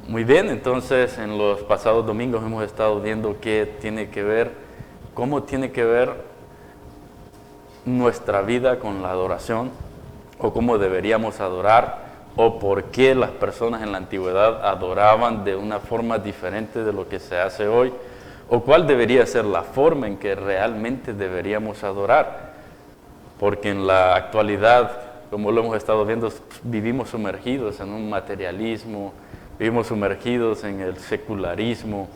Muy bien, entonces en los pasados domingos hemos estado viendo cómo tiene que ver nuestra vida con la adoración, o cómo deberíamos adorar, o por qué las personas en la antigüedad adoraban de una forma diferente de lo que se hace hoy, o cuál debería ser la forma en que realmente deberíamos adorar. Porque en la actualidad, como lo hemos estado viendo, vivimos sumergidos en un materialismo, vivimos sumergidos en el secularismo,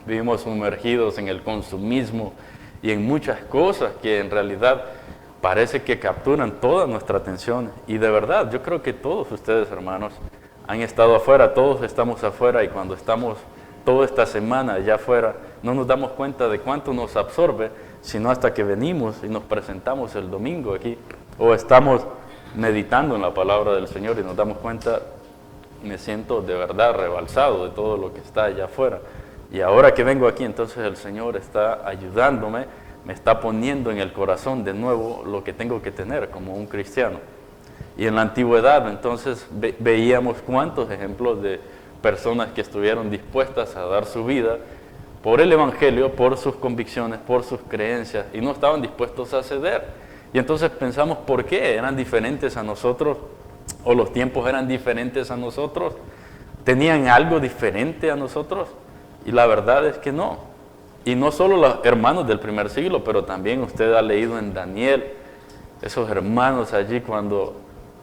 vivimos sumergidos en el consumismo y en muchas cosas que en realidad parece que capturan toda nuestra atención. Y de verdad, yo creo que todos ustedes, hermanos, han estado afuera, todos estamos afuera, y cuando estamos toda esta semana allá afuera, no nos damos cuenta de cuánto nos absorbe, sino hasta que venimos y nos presentamos el domingo aquí, o estamos meditando en la palabra del Señor y nos damos cuenta, me siento de verdad rebalsado de todo lo que está allá afuera. Y ahora que vengo aquí, entonces el Señor está ayudándome, me está poniendo en el corazón de nuevo lo que tengo que tener como un cristiano. Y en la antigüedad, entonces, veíamos cuántos ejemplos de personas que estuvieron dispuestas a dar su vida por el Evangelio, por sus convicciones, por sus creencias, y no estaban dispuestos a ceder. Y entonces pensamos, ¿por qué? ¿Eran diferentes a nosotros? ¿O los tiempos eran diferentes a nosotros? ¿Tenían algo diferente a nosotros? Y la verdad es que no. Y no solo los hermanos del primer siglo, pero también usted ha leído en Daniel, esos hermanos allí cuando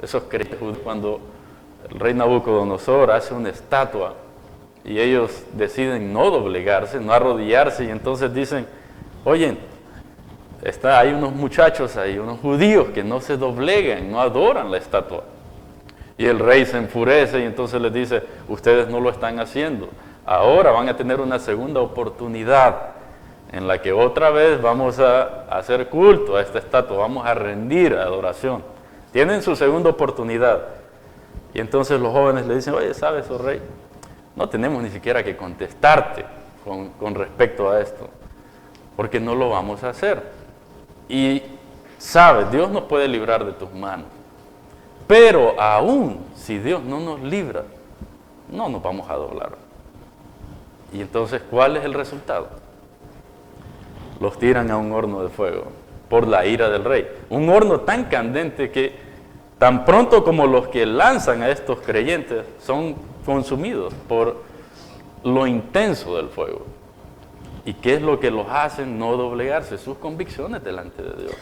el rey Nabucodonosor hace una estatua y ellos deciden no doblegarse, no arrodillarse, y entonces dicen, oye, hay unos muchachos ahí, unos judíos que no se doblegan, no adoran la estatua. Y el rey se enfurece y entonces les dice, ustedes no lo están haciendo. Ahora van a tener una segunda oportunidad en la que otra vez vamos a hacer culto a esta estatua, vamos a rendir adoración. Tienen su segunda oportunidad. Y entonces los jóvenes le dicen, oye, ¿sabes, oh rey? No tenemos ni siquiera que contestarte con respecto a esto, porque no lo vamos a hacer. Y sabes, Dios nos puede librar de tus manos, pero aún si Dios no nos libra, no nos vamos a doblar. Y entonces, ¿cuál es el resultado? Los tiran a un horno de fuego por la ira del rey. Un horno tan candente que tan pronto como los que lanzan a estos creyentes son consumidos por lo intenso del fuego. ¿Y qué es lo que los hace no doblegarse? Sus convicciones delante de Dios.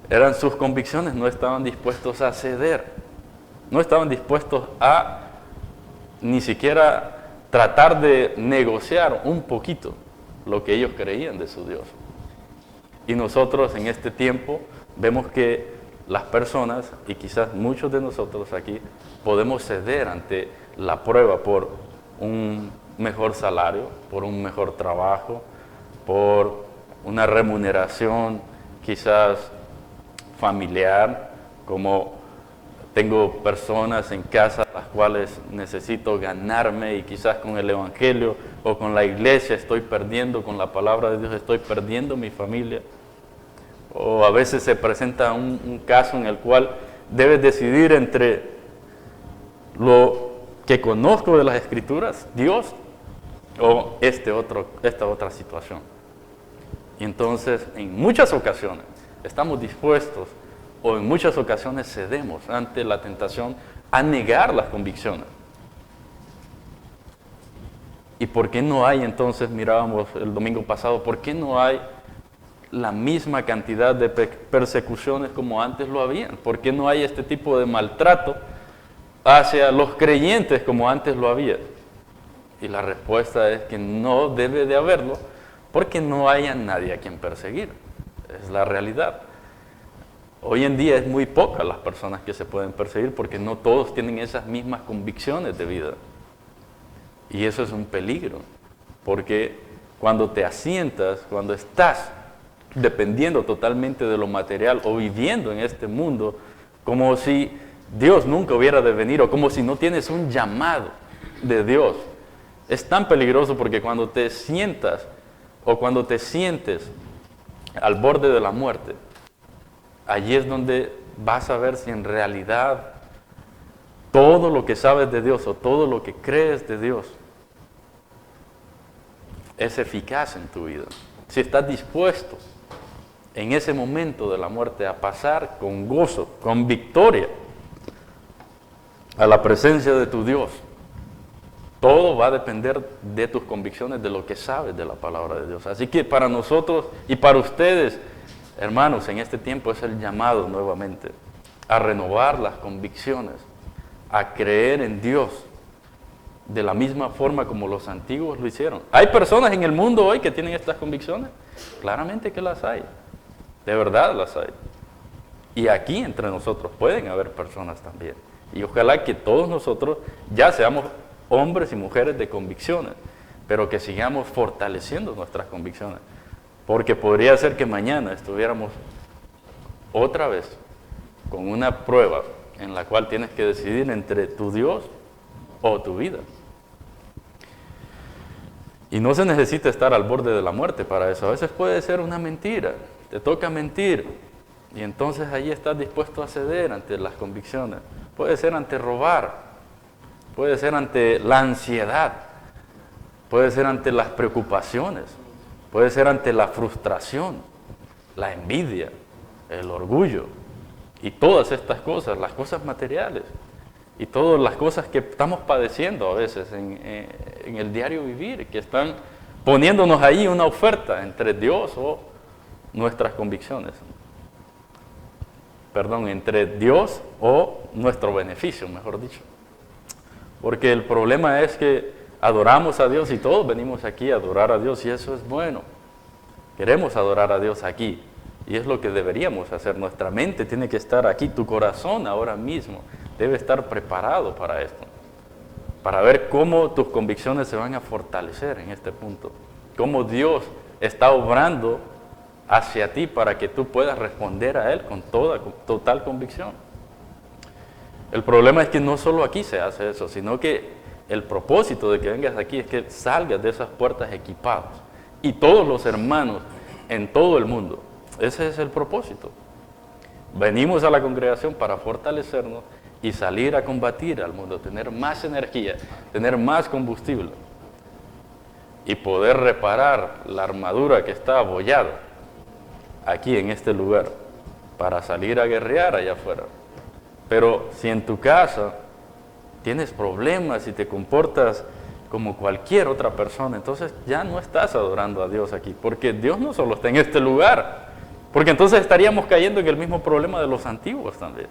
Eran sus convicciones, no estaban dispuestos a ceder. No estaban dispuestos a ni siquiera tratar de negociar un poquito lo que ellos creían de su Dios. Y nosotros en este tiempo vemos que las personas, y quizás muchos de nosotros aquí, podemos ceder ante la prueba por un mejor salario, por un mejor trabajo, por una remuneración quizás familiar, como tengo personas en casa las cuales necesito ganarme, y quizás con el Evangelio o con la iglesia estoy perdiendo, con la palabra de Dios estoy perdiendo mi familia. O a veces se presenta un caso en el cual debes decidir entre lo que conozco de las Escrituras, Dios, o esta otra situación. Y entonces, en muchas ocasiones, estamos dispuestos, o en muchas ocasiones cedemos ante la tentación a negar las convicciones. ¿Y por qué no hay entonces, mirábamos el domingo pasado, por qué no hay la misma cantidad de persecuciones como antes lo habían? ¿Por qué no hay este tipo de maltrato hacia los creyentes como antes lo había? Y la respuesta es que no debe de haberlo, porque no hay a nadie a quien perseguir. Es la realidad. Hoy en día es muy pocas las personas que se pueden perseguir, porque no todos tienen esas mismas convicciones de vida. Y eso es un peligro, porque cuando te asientas, cuando estás dependiendo totalmente de lo material o viviendo en este mundo como si Dios nunca hubiera de venir, o como si no tienes un llamado de Dios, es tan peligroso, porque cuando te sientas o cuando te sientes al borde de la muerte, allí es donde vas a ver si en realidad todo lo que sabes de Dios o todo lo que crees de Dios es eficaz en tu vida. Si estás dispuesto en ese momento de la muerte a pasar con gozo, con victoria, a la presencia de tu Dios, todo va a depender de tus convicciones, de lo que sabes de la palabra de Dios. Así que para nosotros y para ustedes, hermanos, en este tiempo es el llamado nuevamente a renovar las convicciones, a creer en Dios de la misma forma como los antiguos lo hicieron. ¿Hay personas en el mundo hoy que tienen estas convicciones? Claramente que las hay, de verdad las hay. Y aquí entre nosotros pueden haber personas también. Y ojalá que todos nosotros ya seamos hombres y mujeres de convicciones, pero que sigamos fortaleciendo nuestras convicciones, porque podría ser que mañana estuviéramos otra vez con una prueba en la cual tienes que decidir entre tu Dios o tu vida. Y no se necesita estar al borde de la muerte para eso. A veces puede ser una mentira, te toca mentir, y entonces ahí estás dispuesto a ceder ante las convicciones. Puede ser ante robar, puede ser ante la ansiedad, puede ser ante las preocupaciones, puede ser ante la frustración, la envidia, el orgullo y todas estas cosas, las cosas materiales y todas las cosas que estamos padeciendo a veces en el diario vivir, que están poniéndonos ahí una oferta entre Dios o nuestras convicciones. Perdón, entre Dios o nuestro beneficio, mejor dicho. Porque el problema es que adoramos a Dios y todos venimos aquí a adorar a Dios y eso es bueno. Queremos adorar a Dios aquí y es lo que deberíamos hacer. Nuestra mente tiene que estar aquí, tu corazón ahora mismo debe estar preparado para esto. Para ver cómo tus convicciones se van a fortalecer en este punto. Cómo Dios está obrando hacia ti para que tú puedas responder a Él con total convicción. El problema es que no solo aquí se hace eso, sino que el propósito de que vengas aquí es que salgas de esas puertas equipados. Y todos los hermanos en todo el mundo, ese es el propósito. Venimos a la congregación para fortalecernos y salir a combatir al mundo, tener más energía, tener más combustible y poder reparar la armadura que está abollada aquí en este lugar para salir a guerrear allá afuera. Pero si en tu casa tienes problemas y te comportas como cualquier otra persona, entonces ya no estás adorando a Dios aquí, porque Dios no solo está en este lugar, porque entonces estaríamos cayendo en el mismo problema de los antiguos también,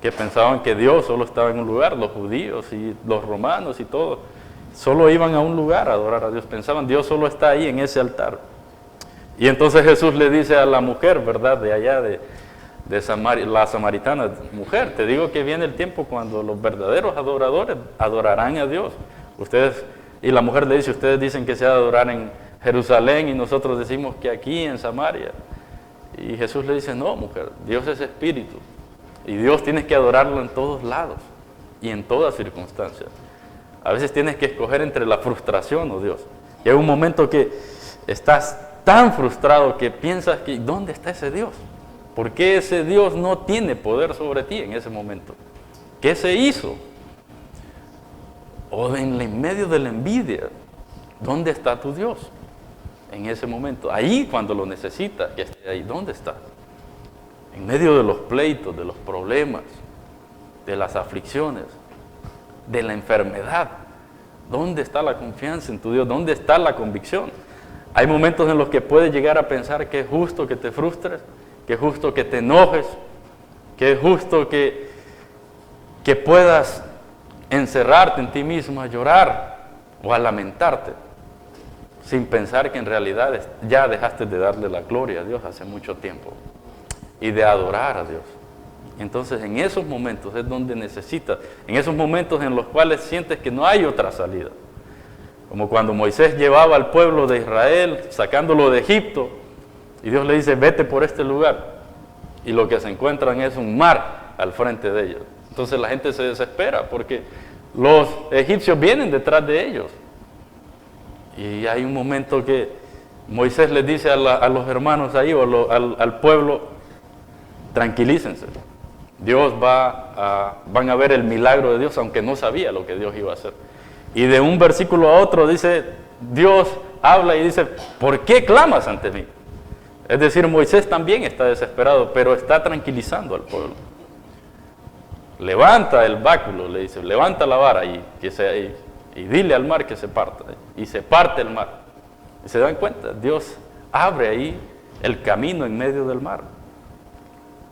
que pensaban que Dios solo estaba en un lugar, los judíos y los romanos y todo, solo iban a un lugar a adorar a Dios, pensaban Dios solo está ahí en ese altar. Y entonces Jesús le dice a la mujer, ¿verdad?, de allá de la samaritana, mujer, te digo que viene el tiempo cuando los verdaderos adoradores adorarán a Dios. Ustedes, y la mujer le dice, ustedes dicen que se ha de adorar en Jerusalén y nosotros decimos que aquí en Samaria. Y Jesús le dice, no, mujer, Dios es espíritu. Y Dios tienes que adorarlo en todos lados y en todas circunstancias. A veces tienes que escoger entre la frustración o Dios. Y hay un momento que estás tan frustrado que piensas que ¿dónde está ese Dios? ¿Por qué ese Dios no tiene poder sobre ti en ese momento? ¿Qué se hizo? O en medio de la envidia, ¿dónde está tu Dios en ese momento? Ahí cuando lo necesitas, que esté ahí, ¿dónde está? En medio de los pleitos, de los problemas, de las aflicciones, de la enfermedad, ¿dónde está la confianza en tu Dios? ¿Dónde está la convicción? Hay momentos en los que puedes llegar a pensar que es justo que te frustres, que es justo que te enojes, que es justo que puedas encerrarte en ti mismo a llorar o a lamentarte, sin pensar que en realidad ya dejaste de darle la gloria a Dios hace mucho tiempo y de adorar a Dios. Entonces en esos momentos es donde necesitas, en esos momentos en los cuales sientes que no hay otra salida. Como cuando Moisés llevaba al pueblo de Israel, sacándolo de Egipto, y Dios le dice, vete por este lugar. Y lo que se encuentran es un mar al frente de ellos. Entonces la gente se desespera porque los egipcios vienen detrás de ellos. Y hay un momento que Moisés les dice a los hermanos ahí o al pueblo, tranquilícense, van a ver el milagro de Dios, aunque no sabía lo que Dios iba a hacer. Y de un versículo a otro dice, Dios habla y dice, ¿por qué clamas ante mí? Es decir, Moisés también está desesperado, pero está tranquilizando al pueblo. Levanta el báculo, le dice, levanta la vara y dile al mar que se parta. Y se parte el mar. Y se dan cuenta, Dios abre ahí el camino en medio del mar.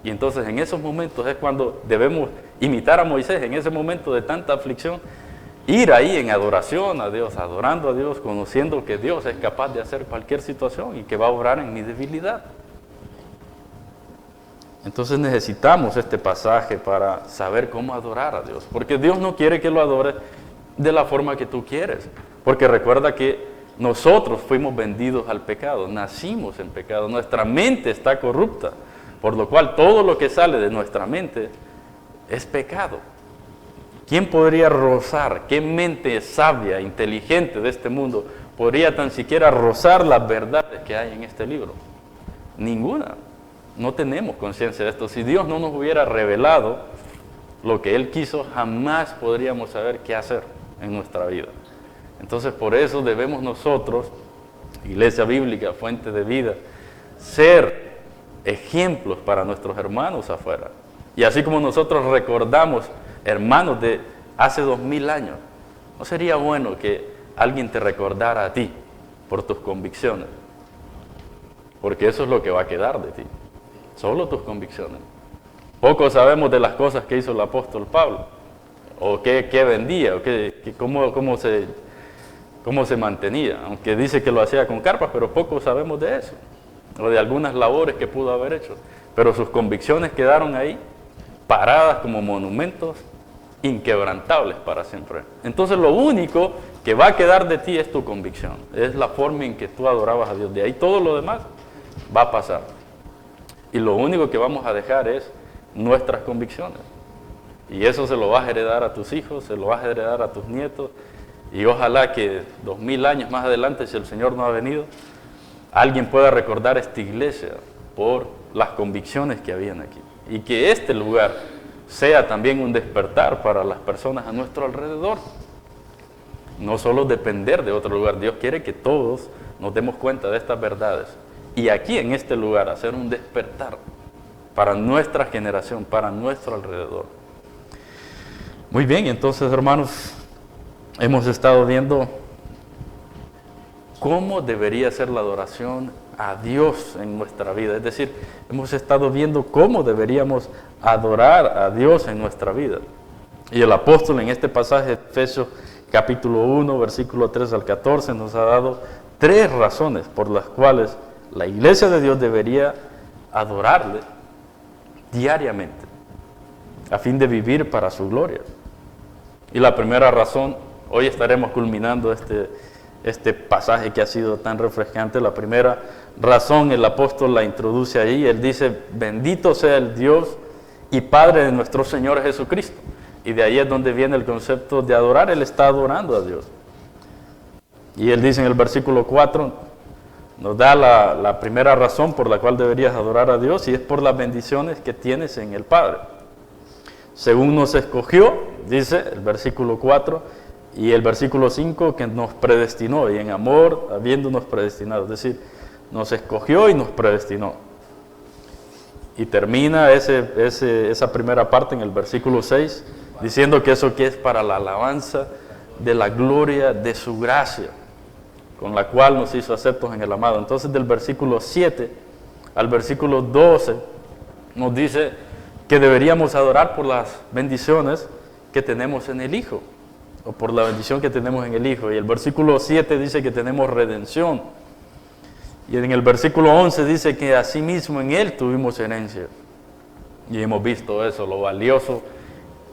Y entonces en esos momentos es cuando debemos imitar a Moisés, en ese momento de tanta aflicción, ir ahí en adoración a Dios, adorando a Dios, conociendo que Dios es capaz de hacer cualquier situación y que va a obrar en mi debilidad. Entonces necesitamos este pasaje para saber cómo adorar a Dios, porque Dios no quiere que lo adores de la forma que tú quieres, porque recuerda que nosotros fuimos vendidos al pecado, nacimos en pecado, nuestra mente está corrupta, por lo cual todo lo que sale de nuestra mente es pecado. ¿Quién podría rozar, qué mente sabia, inteligente de este mundo podría tan siquiera rozar las verdades que hay en este libro? Ninguna. No tenemos conciencia de esto. Si Dios no nos hubiera revelado lo que Él quiso, jamás podríamos saber qué hacer en nuestra vida. Entonces, por eso debemos nosotros, Iglesia Bíblica, Fuente de Vida, ser ejemplos para nuestros hermanos afuera. Y así como nosotros recordamos hermanos de hace 2000 años, ¿no sería bueno que alguien te recordara a ti por tus convicciones? Porque eso es lo que va a quedar de ti, solo tus convicciones. Poco sabemos de las cosas que hizo el apóstol Pablo, o qué vendía, o cómo se mantenía, aunque dice que lo hacía con carpas, pero poco sabemos de eso, o de algunas labores que pudo haber hecho, pero sus convicciones quedaron ahí, paradas como monumentos inquebrantables para siempre. Entonces lo único que va a quedar de ti es tu convicción, es la forma en que tú adorabas a Dios. De ahí todo lo demás va a pasar. Y lo único que vamos a dejar es nuestras convicciones. Y eso se lo vas a heredar a tus hijos, se lo vas a heredar a tus nietos. Y ojalá que 2000 años más adelante, si el Señor no ha venido, alguien pueda recordar esta iglesia por las convicciones que habían aquí. Y que este lugar sea también un despertar para las personas a nuestro alrededor. No solo depender de otro lugar. Dios quiere que todos nos demos cuenta de estas verdades. Y aquí en este lugar hacer un despertar para nuestra generación, para nuestro alrededor. Muy bien, entonces hermanos, hemos estado viendo cómo debería ser la adoración a Dios en nuestra vida. Es decir, hemos estado viendo cómo deberíamos adorar a Dios en nuestra vida. Y el apóstol en este pasaje de Efesios capítulo 1, versículo 3 al 14, nos ha dado 3 razones por las cuales la iglesia de Dios debería adorarle diariamente, a fin de vivir para su gloria. Y la primera razón, hoy estaremos culminando este pasaje que ha sido tan refrescante. La primera razón el apóstol la introduce ahí. Él dice, bendito sea el Dios y Padre de nuestro Señor Jesucristo. Y de ahí es donde viene el concepto de adorar. Él está adorando a Dios. Y él dice en el versículo 4, nos da la primera razón por la cual deberías adorar a Dios, y es por las bendiciones que tienes en el Padre. Según nos escogió, dice el versículo 4, y el versículo 5, que nos predestinó, y en amor habiéndonos predestinado. Es decir, nos escogió y nos predestinó. Y termina esa primera parte en el versículo 6, diciendo que eso que es para la alabanza de la gloria de su gracia, con la cual nos hizo aceptos en el amado. Entonces del versículo 7 al versículo 12 nos dice que deberíamos adorar por las bendiciones que tenemos en el Hijo, o por la bendición que tenemos en el Hijo. Y el versículo 7 dice que tenemos redención. Y en el versículo 11 dice que asimismo en Él tuvimos herencia. Y hemos visto eso, lo valioso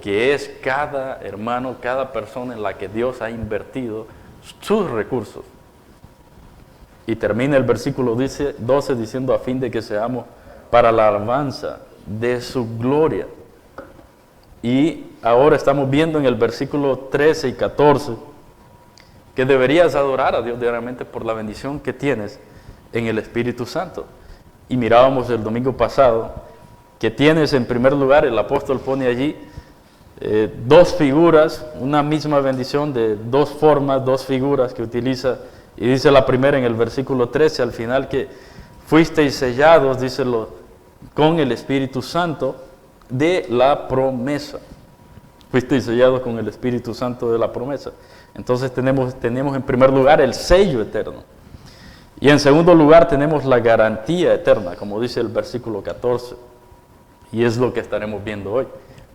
que es cada hermano, cada persona en la que Dios ha invertido sus recursos. Y termina el versículo 12 diciendo, a fin de que seamos para la alabanza de su gloria. Y ahora estamos viendo en el versículo 13 y 14 que deberías adorar a Dios diariamente por la bendición que tienes en el Espíritu Santo. Y mirábamos el domingo pasado que tienes en primer lugar, el apóstol pone allí dos figuras, una misma bendición de dos formas, dos figuras que utiliza, y dice la primera en el versículo 13, al final, que fuisteis sellados, díselo, con el Espíritu Santo de la promesa. Fuisteis sellados con el Espíritu Santo de la promesa. Entonces tenemos en primer lugar el sello eterno. Y en segundo lugar tenemos la garantía eterna, como dice el versículo 14. Y es lo que estaremos viendo hoy.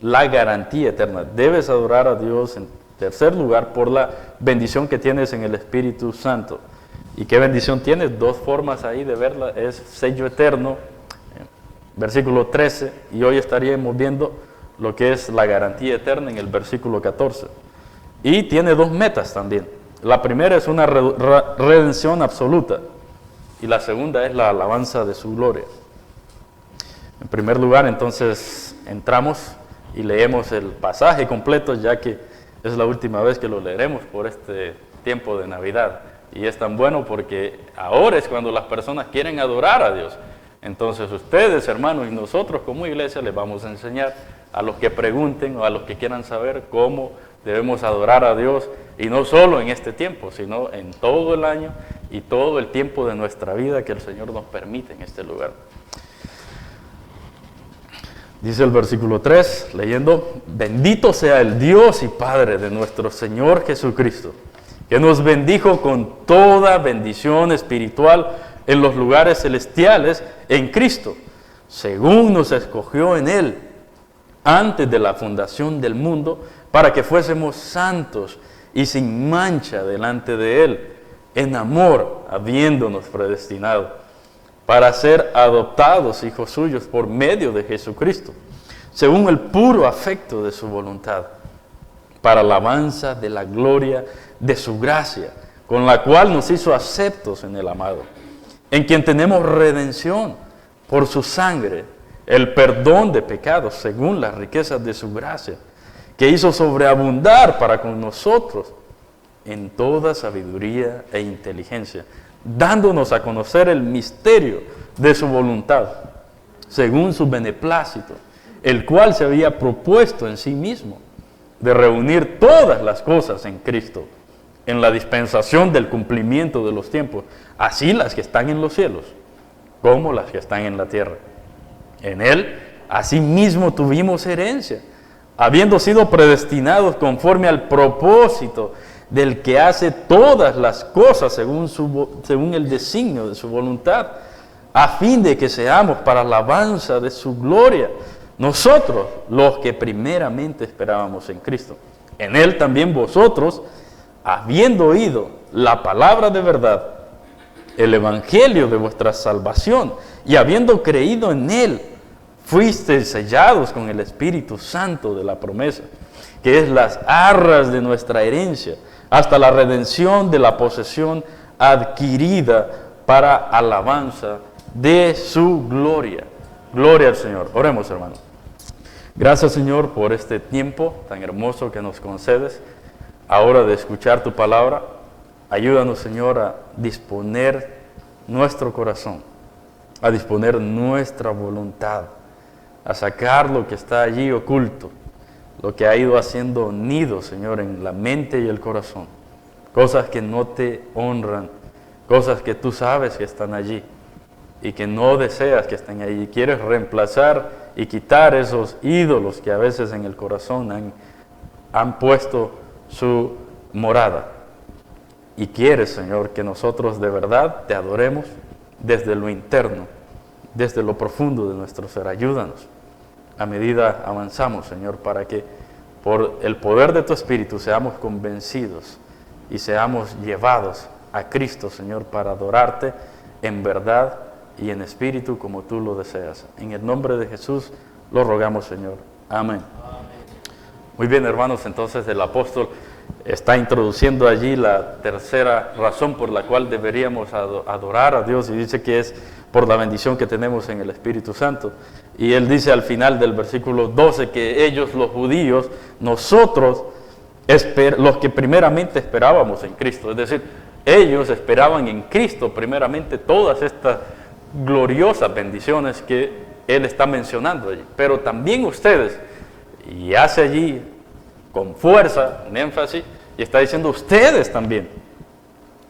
La garantía eterna. Debes adorar a Dios en tercer lugar por la bendición que tienes en el Espíritu Santo. ¿Y qué bendición tienes? Dos formas ahí de verla. Es sello eterno, versículo 13. Y hoy estaríamos viendo lo que es la garantía eterna en el versículo 14. Y tiene dos metas también. La primera es una redención absoluta. Y la segunda es la alabanza de su gloria. En primer lugar, entonces, entramos y leemos el pasaje completo, ya que es la última vez que lo leeremos por este tiempo de Navidad. Y es tan bueno porque ahora es cuando las personas quieren adorar a Dios. Entonces ustedes, hermanos, y nosotros como iglesia les vamos a enseñar a los que pregunten o a los que quieran saber cómo debemos adorar a Dios, y no solo en este tiempo, sino en todo el año y todo el tiempo de nuestra vida que el Señor nos permite en este lugar. Dice el versículo 3, leyendo: bendito sea el Dios y Padre de nuestro Señor Jesucristo, que nos bendijo con toda bendición espiritual en los lugares celestiales en Cristo, según nos escogió en Él, antes de la fundación del mundo, para que fuésemos santos y sin mancha delante de Él, en amor, habiéndonos predestinado, para ser adoptados hijos suyos por medio de Jesucristo, según el puro afecto de su voluntad, para alabanza de la gloria de su gracia, con la cual nos hizo aceptos en el amado, en quien tenemos redención por su sangre, el perdón de pecados, según las riquezas de su gracia, que hizo sobreabundar para con nosotros en toda sabiduría e inteligencia, dándonos a conocer el misterio de su voluntad, según su beneplácito, el cual se había propuesto en sí mismo, de reunir todas las cosas en Cristo, en la dispensación del cumplimiento de los tiempos, así las que están en los cielos, como las que están en la tierra. En Él, asimismo, tuvimos herencia, habiendo sido predestinados conforme al propósito del que hace todas las cosas según el designio de su voluntad, a fin de que seamos para alabanza de su gloria, nosotros los que primeramente esperábamos en Cristo. En Él también vosotros, habiendo oído la palabra de verdad, el evangelio de vuestra salvación, y habiendo creído en Él, fuisteis sellados con el Espíritu Santo de la promesa, que es las arras de nuestra herencia, hasta la redención de la posesión adquirida para alabanza de su gloria. Gloria al Señor. Oremos, hermanos. Gracias, Señor, por este tiempo tan hermoso que nos concedes ahora de escuchar tu palabra. Ayúdanos, Señor, a disponer nuestro corazón, a disponer nuestra voluntad, a sacar lo que está allí oculto, lo que ha ido haciendo nido, Señor, en la mente y el corazón, cosas que no te honran, cosas que tú sabes que están allí y que no deseas que estén allí. Quieres reemplazar y quitar esos ídolos que a veces en el corazón han puesto su morada. Y quieres, Señor, que nosotros de verdad te adoremos desde lo interno, desde lo profundo de nuestro ser. Ayúdanos a medida avanzamos, Señor, para que por el poder de tu Espíritu seamos convencidos y seamos llevados a Cristo, Señor, para adorarte en verdad y en espíritu como tú lo deseas. En el nombre de Jesús lo rogamos, Señor. Amén. Muy bien, hermanos, entonces el apóstol está introduciendo allí la tercera razón por la cual deberíamos adorar a Dios, y dice que es por la bendición que tenemos en el Espíritu Santo. Y él dice al final del versículo 12 que ellos, los judíos, nosotros, los que primeramente esperábamos en Cristo, es decir, ellos esperaban en Cristo primeramente todas estas gloriosas bendiciones que él está mencionando allí. Pero también ustedes, y hace allí con fuerza, un énfasis, y está diciendo ustedes también.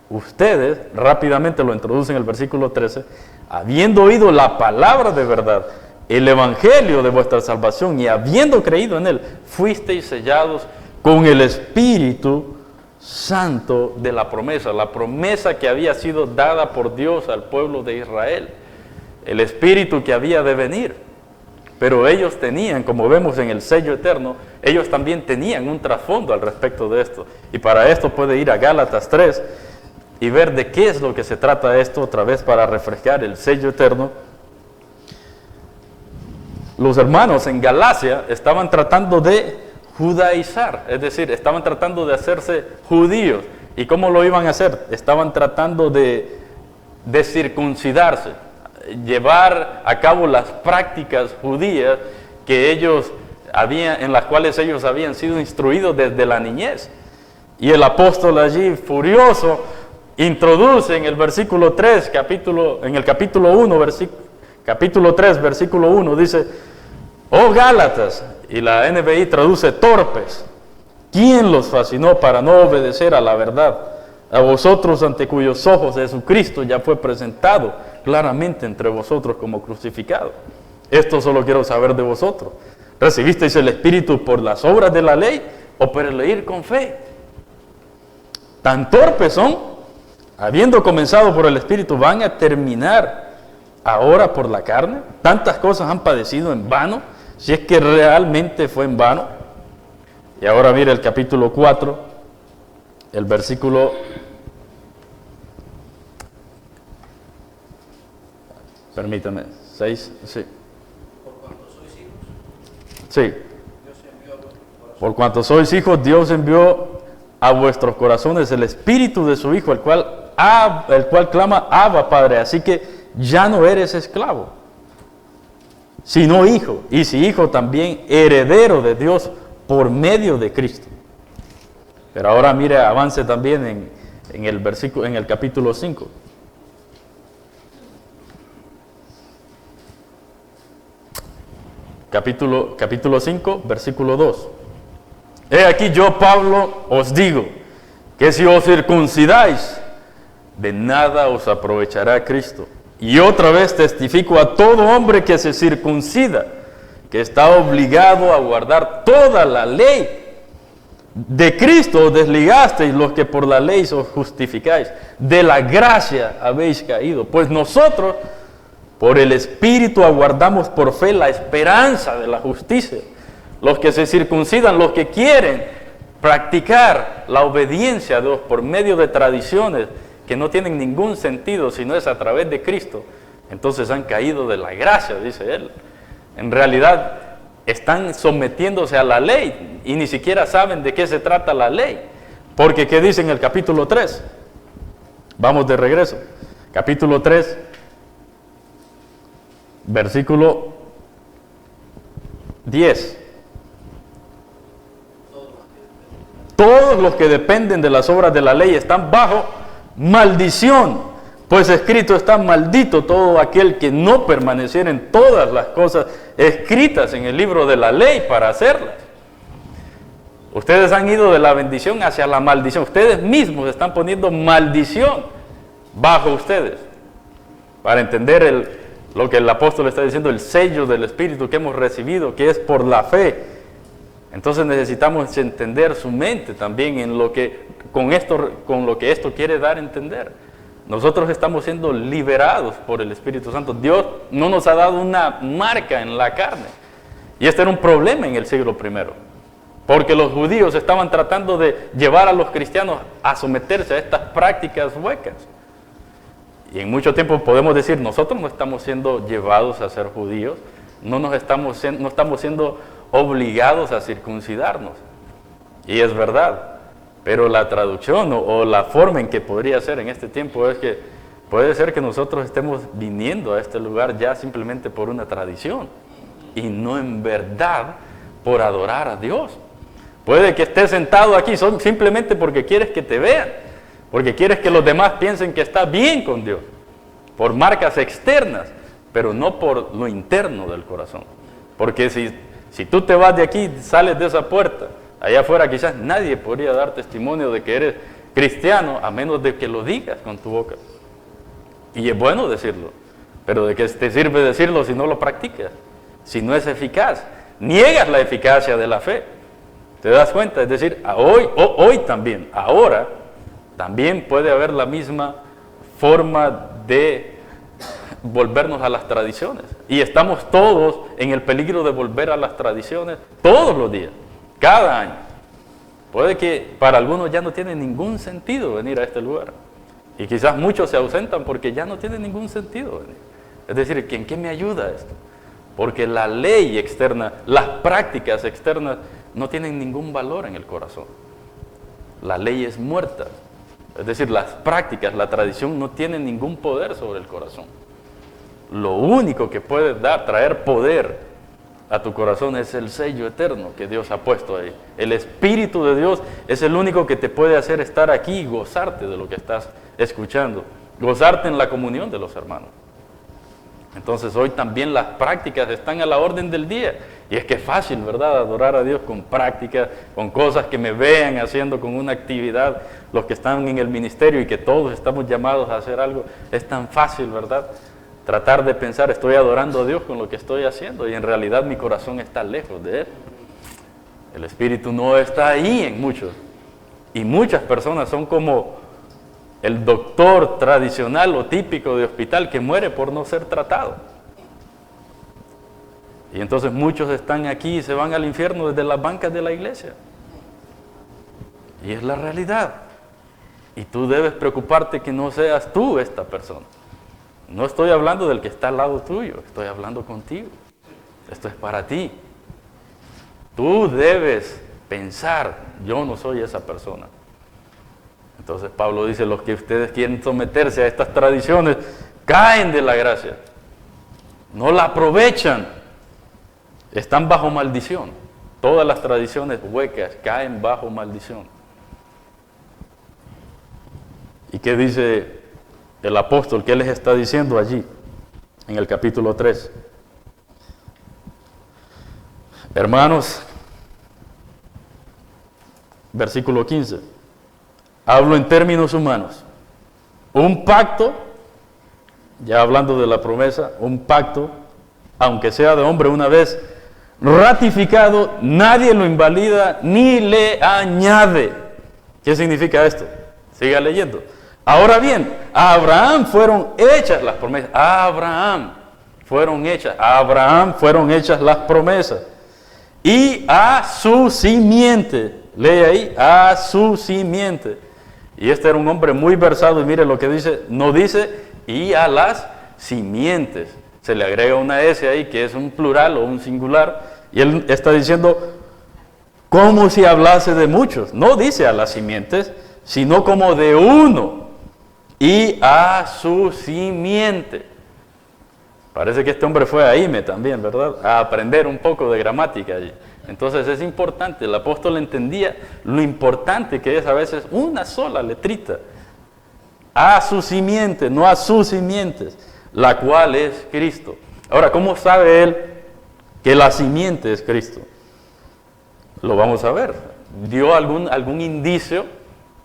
Ustedes, rápidamente lo introducen en el versículo 13, habiendo oído la palabra de verdad, el evangelio de vuestra salvación, y habiendo creído en él, fuisteis sellados con el Espíritu Santo de la promesa que había sido dada por Dios al pueblo de Israel, el Espíritu que había de venir. Pero ellos tenían, como vemos en el sello eterno, ellos también tenían un trasfondo al respecto de esto. Y para esto puede ir a Gálatas 3 y ver de qué es lo que se trata esto, otra vez para refrescar el sello eterno. Los hermanos en Galacia estaban tratando de judaizar, es decir, estaban tratando de hacerse judíos. ¿Y cómo lo iban a hacer? Estaban tratando de circuncidarse, llevar a cabo las prácticas judías que ellos en las cuales ellos habían sido instruidos desde la niñez. Y el apóstol allí, furioso, introduce en el versículo 3, en el capítulo 1, capítulo 3, versículo 1, dice: oh Gálatas, y la NBI traduce torpes, ¿quién los fascinó para no obedecer a la verdad? A vosotros, ante cuyos ojos Jesucristo ya fue presentado claramente entre vosotros como crucificado. Esto solo quiero saber de vosotros. ¿Recibisteis el Espíritu por las obras de la ley o por el oír con fe? Tan torpes son, habiendo comenzado por el Espíritu, van a terminar ahora por la carne. Tantas cosas han padecido en vano, si es que realmente fue en vano. Y ahora mire el capítulo 4, el versículo... Permítame, 6, sí. Por cuanto sois hijos, Sí. Dios envió a vuestros corazones. Por cuanto sois hijos, Dios envió a vuestros corazones el Espíritu de su Hijo, el cual clama: Abba, Padre. Así que ya no eres esclavo, sino hijo. Y si hijo, también heredero de Dios por medio de Cristo. Pero ahora mire, avance también en el capítulo 5. Capítulo 5, versículo 2. He aquí yo, Pablo, os digo que si os circuncidáis, de nada os aprovechará Cristo. Y otra vez testifico a todo hombre que se circuncida, que está obligado a guardar toda la ley. De Cristo os desligasteis los que por la ley os justificáis. De la gracia habéis caído. Pues nosotros, por el Espíritu, aguardamos por fe la esperanza de la justicia. Los que se circuncidan, los que quieren practicar la obediencia a Dios por medio de tradiciones que no tienen ningún sentido, sino es a través de Cristo, entonces han caído de la gracia, dice él. En realidad están sometiéndose a la ley y ni siquiera saben de qué se trata la ley. Porque ¿qué dice en el capítulo 3? Vamos de regreso. Capítulo 3, versículo 10. Todos los que dependen de las obras de la ley están bajo maldición, pues escrito está: maldito todo aquel que no permaneciera en todas las cosas escritas en el libro de la ley para hacerlas. Ustedes han ido de la bendición hacia la maldición. Ustedes mismos están poniendo maldición bajo ustedes. Para entender lo que el apóstol está diciendo, el sello del Espíritu que hemos recibido, que es por la fe. Entonces necesitamos entender su mente también en lo que con lo que esto quiere dar a entender. Nosotros estamos siendo liberados por el Espíritu Santo. Dios no nos ha dado una marca en la carne. Y este era un problema en el siglo I. Porque los judíos estaban tratando de llevar a los cristianos a someterse a estas prácticas huecas. Y en mucho tiempo podemos decir, nosotros no estamos siendo llevados a ser judíos, no estamos siendo obligados a circuncidarnos. Y es verdad, pero la traducción o la forma en que podría ser en este tiempo es que puede ser que nosotros estemos viniendo a este lugar ya simplemente por una tradición y no en verdad por adorar a Dios. Puede que estés sentado aquí simplemente porque quieres que te vean, porque quieres que los demás piensen que estás bien con Dios, por marcas externas, pero no por lo interno del corazón. Porque si tú te vas de aquí, sales de esa puerta, allá afuera quizás nadie podría dar testimonio de que eres cristiano, a menos de que lo digas con tu boca. Y es bueno decirlo, pero ¿de qué te sirve decirlo si no lo practicas? Si no es eficaz, niegas la eficacia de la fe. ¿Te das cuenta? Es decir, hoy también, ahora, también puede haber la misma forma de volvernos a las tradiciones. Y estamos todos en el peligro de volver a las tradiciones todos los días, cada año. Puede que para algunos ya no tiene ningún sentido venir a este lugar. Y quizás muchos se ausentan porque ya no tiene ningún sentido venir. Es decir, ¿en qué me ayuda esto? Porque la ley externa, las prácticas externas no tienen ningún valor en el corazón. La ley es muerta. Es decir, las prácticas, la tradición no tienen ningún poder sobre el corazón. Lo único que puede traer poder a tu corazón es el sello eterno que Dios ha puesto ahí. El Espíritu de Dios es el único que te puede hacer estar aquí y gozarte de lo que estás escuchando, gozarte en la comunión de los hermanos. Entonces hoy también las prácticas están a la orden del día. Y es que es fácil, ¿verdad?, adorar a Dios con prácticas, con cosas que me vean haciendo, con una actividad, los que están en el ministerio y que todos estamos llamados a hacer algo. Es tan fácil, ¿verdad?, tratar de pensar, estoy adorando a Dios con lo que estoy haciendo y en realidad mi corazón está lejos de Él. El Espíritu no está ahí en muchos. Y muchas personas son como el doctor tradicional o típico de hospital que muere por no ser tratado. Y entonces muchos están aquí y se van al infierno desde las bancas de la iglesia. Y es la realidad. Y tú debes preocuparte que no seas tú esta persona. No estoy hablando del que está al lado tuyo, estoy hablando contigo. Esto es para ti. Tú debes pensar, yo no soy esa persona. Entonces Pablo dice, los que ustedes quieren someterse a estas tradiciones, caen de la gracia. No la aprovechan. Están bajo maldición. Todas las tradiciones huecas caen bajo maldición. ¿Y qué dice el apóstol? ¿Qué les está diciendo allí en el capítulo 3? Hermanos, versículo 15. Hablo en términos humanos. Un pacto, ya hablando de la promesa, un pacto, aunque sea de hombre una vez ratificado, nadie lo invalida ni le añade. ¿Qué significa esto? Siga leyendo. Ahora bien, a Abraham fueron hechas las promesas. A Abraham fueron hechas las promesas. Y a su simiente. Lee ahí, a su simiente. Y este era un hombre muy versado y mire lo que dice. No dice, y a las simientes. Se le agrega una S ahí que es un plural o un singular. Y él está diciendo como si hablase de muchos. No dice a las simientes, sino como de uno. Y a su simiente. Parece que este hombre fue a IME también, ¿verdad? A aprender un poco de gramática allí. Entonces es importante, el apóstol entendía lo importante que es a veces una sola letrita. A su simiente, no a sus simientes, la cual es Cristo. Ahora, ¿cómo sabe él que la simiente es Cristo? Lo vamos a ver. ¿Dio algún indicio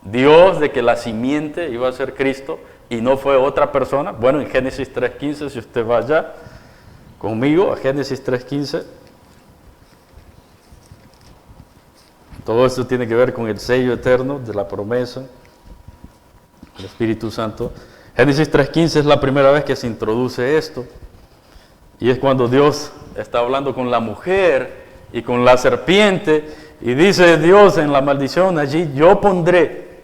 Dios de que la simiente iba a ser Cristo y no fue otra persona? Bueno, en Génesis 3.15, si usted va allá conmigo a Génesis 3.15, todo esto tiene que ver con el sello eterno de la promesa, el Espíritu Santo. Génesis 3.15 es la primera vez que se introduce esto, y es cuando Dios está hablando con la mujer y con la serpiente, y dice Dios en la maldición allí, yo pondré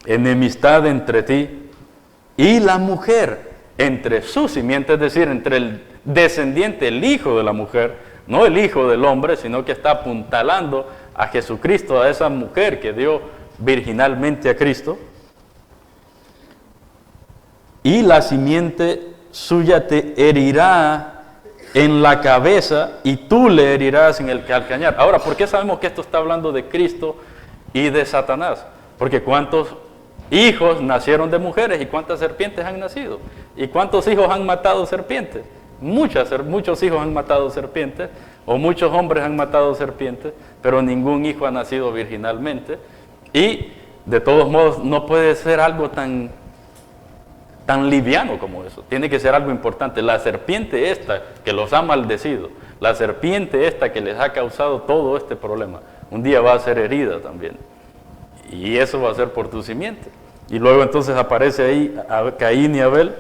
enemistad entre ti y la mujer, entre su simiente, es decir, entre el descendiente, el hijo de la mujer, no el hijo del hombre, sino que está apuntalando a Jesucristo, a esa mujer que dio virginalmente a Cristo. Y la simiente suya te herirá en la cabeza y tú le herirás en el calcañar. Ahora, ¿por qué sabemos que esto está hablando de Cristo y de Satanás? Porque ¿cuántos hijos nacieron de mujeres y cuántas serpientes han nacido? ¿Y cuántos hijos han matado serpientes? Muchos hijos han matado serpientes, o muchos hombres han matado serpientes, pero ningún hijo ha nacido virginalmente. Y de todos modos no puede ser algo tan liviano como eso. Tiene que ser algo importante. La serpiente esta que los ha maldecido, la serpiente esta que les ha causado todo este problema, un día va a ser herida también. Y eso va a ser por tu simiente. Y luego entonces aparece ahí a Caín y Abel.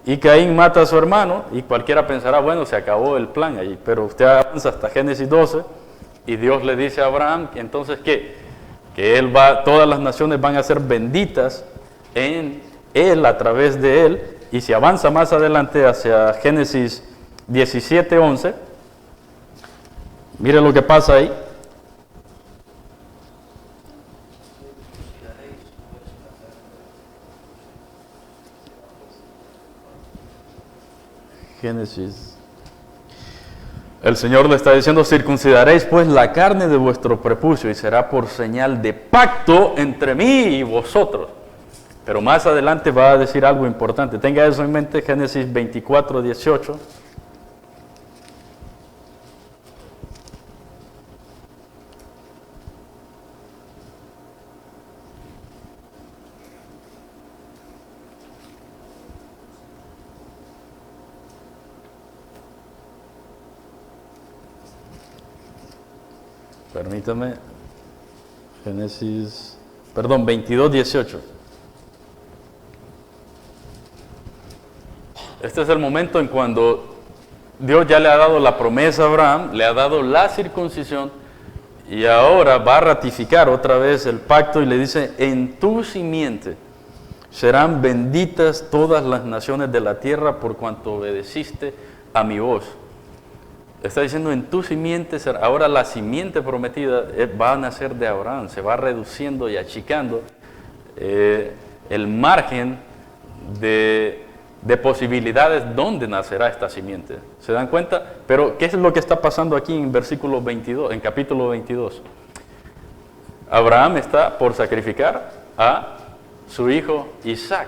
Y Caín mata a su hermano y cualquiera pensará, bueno, se acabó el plan allí. Pero usted avanza hasta Génesis 12 y Dios le dice a Abraham, entonces ¿qué? Que todas las naciones van a ser benditas en él, a través de él. Y si avanza más adelante hacia Génesis 17:11, mire lo que pasa ahí. Génesis. El Señor le está diciendo, circuncidaréis pues la carne de vuestro prepucio y será por señal de pacto entre mí y vosotros. Pero más adelante va a decir algo importante. Tenga eso en mente, Génesis 24:18. Permítame, 22:18. Este es el momento en cuando Dios ya le ha dado la promesa a Abraham, le ha dado la circuncisión y ahora va a ratificar otra vez el pacto y le dice, en tu simiente serán benditas todas las naciones de la tierra por cuanto obedeciste a mi voz. Está diciendo, en tu simiente, ahora la simiente prometida va a nacer de Abraham, se va reduciendo y achicando el margen de posibilidades donde nacerá esta simiente. ¿Se dan cuenta? Pero, ¿qué es lo que está pasando aquí en versículo 22, en capítulo 22? Abraham está por sacrificar a su hijo Isaac.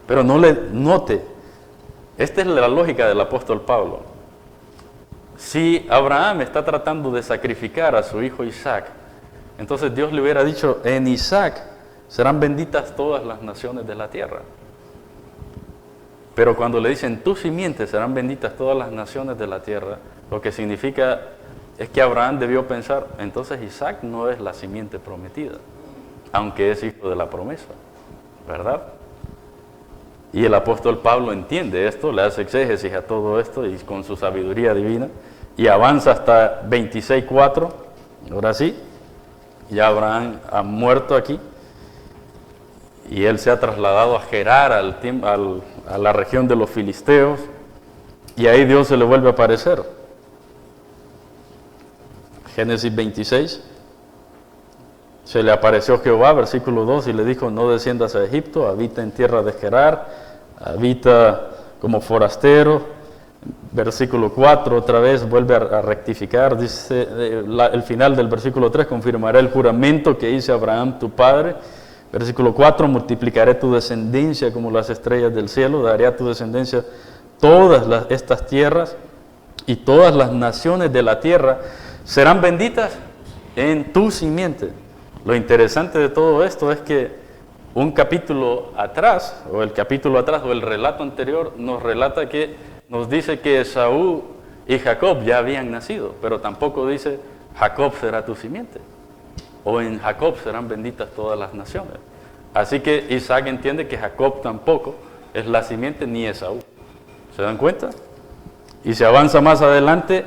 Pero note, esta es la lógica del apóstol Pablo. Si Abraham está tratando de sacrificar a su hijo Isaac, entonces Dios le hubiera dicho, en Isaac serán benditas todas las naciones de la tierra. Pero cuando le dicen, tu simiente serán benditas todas las naciones de la tierra, lo que significa es que Abraham debió pensar, entonces Isaac no es la simiente prometida, aunque es hijo de la promesa, ¿verdad? Y el apóstol Pablo entiende esto, le hace exégesis a todo esto y con su sabiduría divina, y avanza hasta 26:4, ahora sí, ya Abraham ha muerto aquí, y él se ha trasladado a Gerar, a la región de los filisteos, y ahí Dios se le vuelve a aparecer. Génesis 26, se le apareció Jehová, versículo 2, y le dijo, no desciendas a Egipto, habita en tierra de Gerar, habita como forastero. Versículo 4, otra vez vuelve a rectificar, dice el final del versículo 3, confirmaré el juramento que hice a Abraham tu padre. Versículo 4, multiplicaré tu descendencia como las estrellas del cielo, daré a tu descendencia todas estas tierras y todas las naciones de la tierra serán benditas en tu simiente. Lo interesante de todo esto es que un capítulo atrás, o el relato anterior, nos dice que Esaú y Jacob ya habían nacido, pero tampoco dice, Jacob será tu simiente, o en Jacob serán benditas todas las naciones. Así que Isaac entiende que Jacob tampoco es la simiente ni Esaú. ¿Se dan cuenta? Y se avanza más adelante,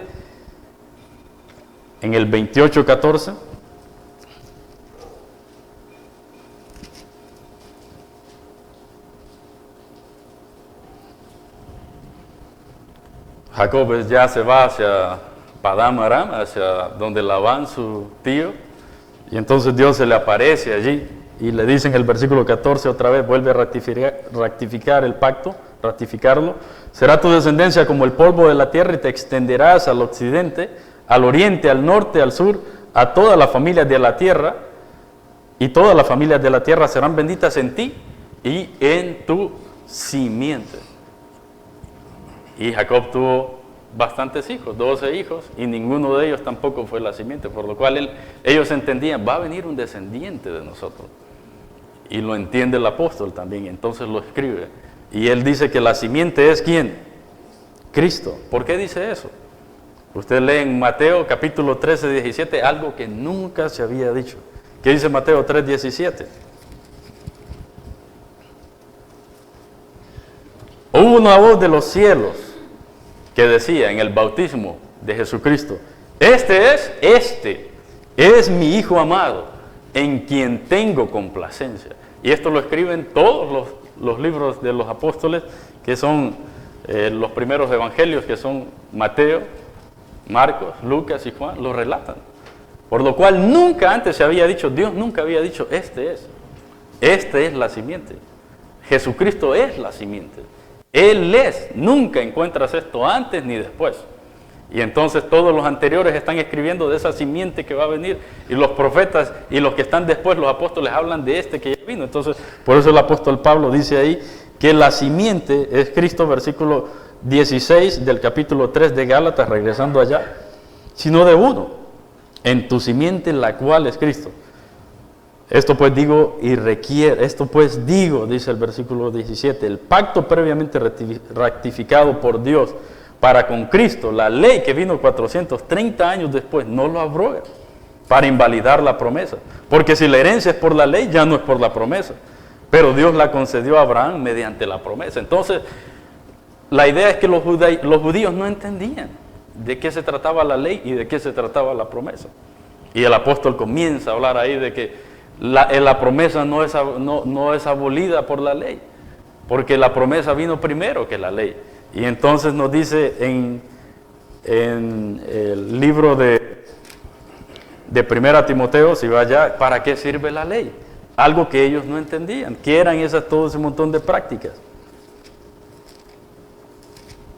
en el 28:14, Jacob ya se va hacia Padán Aram, hacia donde Labán, su tío, y entonces Dios se le aparece allí y le dice en el versículo 14 otra vez, vuelve a ratificar el pacto, ratificarlo. Será tu descendencia como el polvo de la tierra y te extenderás al occidente, al oriente, al norte, al sur, a todas las familias de la tierra, y todas las familias de la tierra serán benditas en ti y en tu simiente. Y Jacob tuvo bastantes hijos, 12 hijos, y ninguno de ellos tampoco fue la simiente, por lo cual ellos entendían, va a venir un descendiente de nosotros. Y lo entiende el apóstol también, entonces lo escribe. Y él dice que la simiente es ¿quién? Cristo. ¿Por qué dice eso? Usted lee en Mateo capítulo 13, 17, algo que nunca se había dicho. ¿Qué dice Mateo 3, 17? Hubo una voz de los cielos que decía en el bautismo de Jesucristo, este es mi Hijo amado, en quien tengo complacencia. Y esto lo escriben todos los libros de los apóstoles, que son los primeros evangelios, que son Mateo, Marcos, Lucas y Juan, lo relatan. Por lo cual nunca antes se había dicho, Dios nunca había dicho, esta es la simiente. Jesucristo es la simiente. Él es, nunca encuentras esto antes ni después. Y entonces todos los anteriores están escribiendo de esa simiente que va a venir, y los profetas y los que están después, los apóstoles, hablan de que ya vino. Entonces, por eso el apóstol Pablo dice ahí que la simiente es Cristo, versículo 16 del capítulo 3 de Gálatas, regresando allá, sino de uno, en tu simiente, la cual es Cristo. Esto pues digo, dice el versículo 17, el pacto previamente ratificado por Dios para con Cristo, la ley que vino 430 años después, no lo abroga para invalidar la promesa. Porque si la herencia es por la ley, ya no es por la promesa. Pero Dios la concedió a Abraham mediante la promesa. Entonces, la idea es que los judíos no entendían de qué se trataba la ley y de qué se trataba la promesa. Y el apóstol comienza a hablar ahí de que la promesa no es abolida por la ley, porque la promesa vino primero que la ley. Y entonces nos dice en el libro de 1 Timoteo, si va allá, ¿para qué sirve la ley? Algo que ellos no entendían, que eran todo ese montón de prácticas.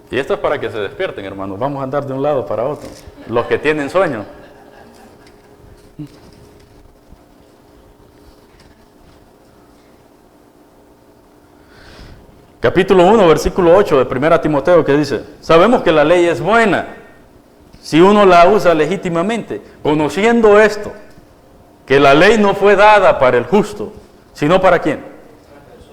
Y esto es para que se despierten, hermanos. Vamos a andar de un lado para otro. Los que tienen sueño. Capítulo 1, versículo 8 de 1 Timoteo, que dice, sabemos que la ley es buena si uno la usa legítimamente, conociendo esto, que la ley no fue dada para el justo, sino ¿para quién?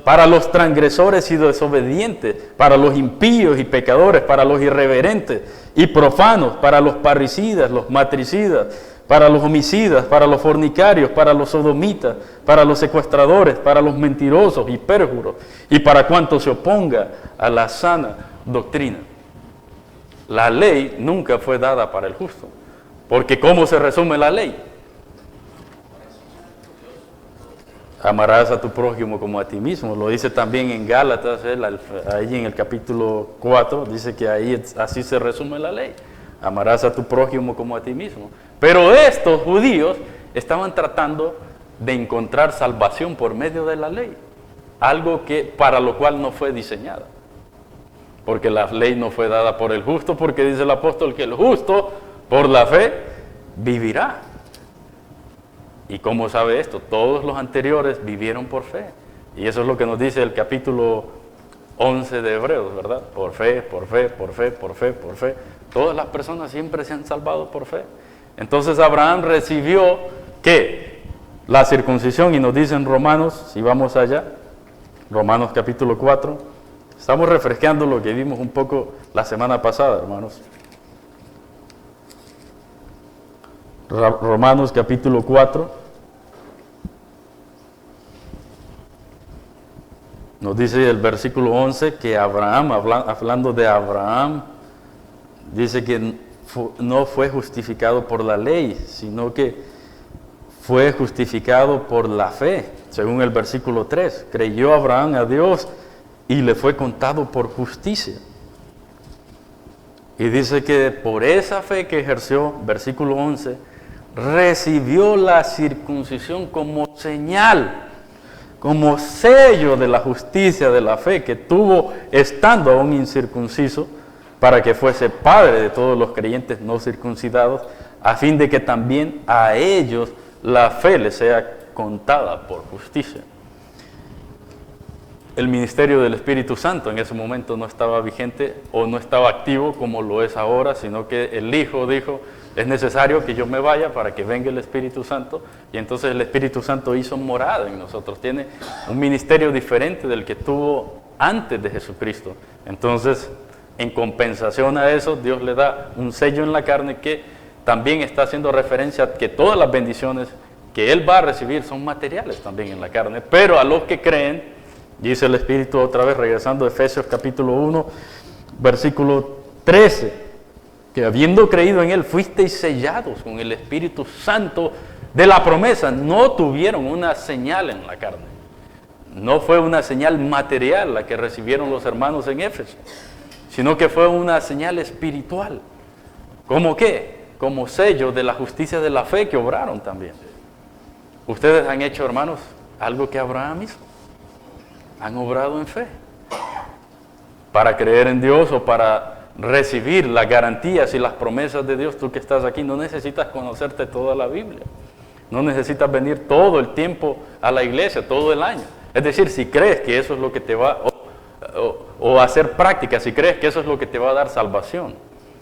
Para los transgresores y desobedientes, para los impíos y pecadores, para los irreverentes y profanos, para los parricidas, los matricidas, para los homicidas, para los fornicarios, para los sodomitas, para los secuestradores, para los mentirosos y pérjuros, y para cuanto se oponga a la sana doctrina. La ley nunca fue dada para el justo, porque ¿cómo se resume la ley? Amarás a tu prójimo como a ti mismo. Lo dice también en Gálatas, ahí en el capítulo 4, dice que ahí así se resume la ley. Amarás a tu prójimo como a ti mismo. Pero estos judíos estaban tratando de encontrar salvación por medio de la ley, algo que para lo cual no fue diseñada. Porque la ley no fue dada por el justo, porque dice el apóstol que el justo por la fe vivirá. ¿Y cómo sabe esto? Todos los anteriores vivieron por fe. Y eso es lo que nos dice el capítulo 11 de Hebreos, ¿verdad? Por fe, por fe, por fe, por fe, por fe. Todas las personas siempre se han salvado por fe. Entonces Abraham recibió, ¿qué? La circuncisión, y nos dice en Romanos, si vamos allá, Romanos capítulo 4. Estamos refrescando lo que vimos un poco la semana pasada, hermanos. Romanos capítulo 4. Nos dice el versículo 11 que Abraham, hablando de Abraham, dice que no fue justificado por la ley, sino que fue justificado por la fe, según el versículo 3. Creyó Abraham a Dios y le fue contado por justicia. Y dice que por esa fe que ejerció, versículo 11, recibió la circuncisión como señal, como sello de la justicia de la fe que tuvo estando aún incircunciso, para que fuese padre de todos los creyentes no circuncidados, a fin de que también a ellos la fe les sea contada por justicia. el ministerio del Espíritu Santo en ese momento no estaba vigente o no estaba activo como lo es ahora, sino que el Hijo dijo, es necesario que yo me vaya para que venga el Espíritu Santo, y entonces el Espíritu Santo hizo morada en nosotros, tiene un ministerio diferente del que tuvo antes de Jesucristo. Entonces, en compensación a eso, Dios le da un sello en la carne que también está haciendo referencia a que todas las bendiciones que Él va a recibir son materiales también en la carne, pero a los que creen, dice el Espíritu otra vez, regresando a Efesios capítulo 1, versículo 13, que habiendo creído en Él, fuisteis sellados con el Espíritu Santo de la promesa. No tuvieron una señal en la carne. No fue una señal material la que recibieron los hermanos en Éfeso, sino que fue una señal espiritual. ¿Cómo qué? Como sello de la justicia de la fe que obraron también. Ustedes han hecho, hermanos, algo que Abraham hizo. Han obrado en fe. Para creer en Dios o para recibir las garantías y las promesas de Dios, tú que estás aquí, no necesitas conocerte toda la Biblia. No necesitas venir todo el tiempo a la iglesia, todo el año. Es decir, si crees que eso es lo que te va, o hacer práctica, si crees que eso es lo que te va a dar salvación.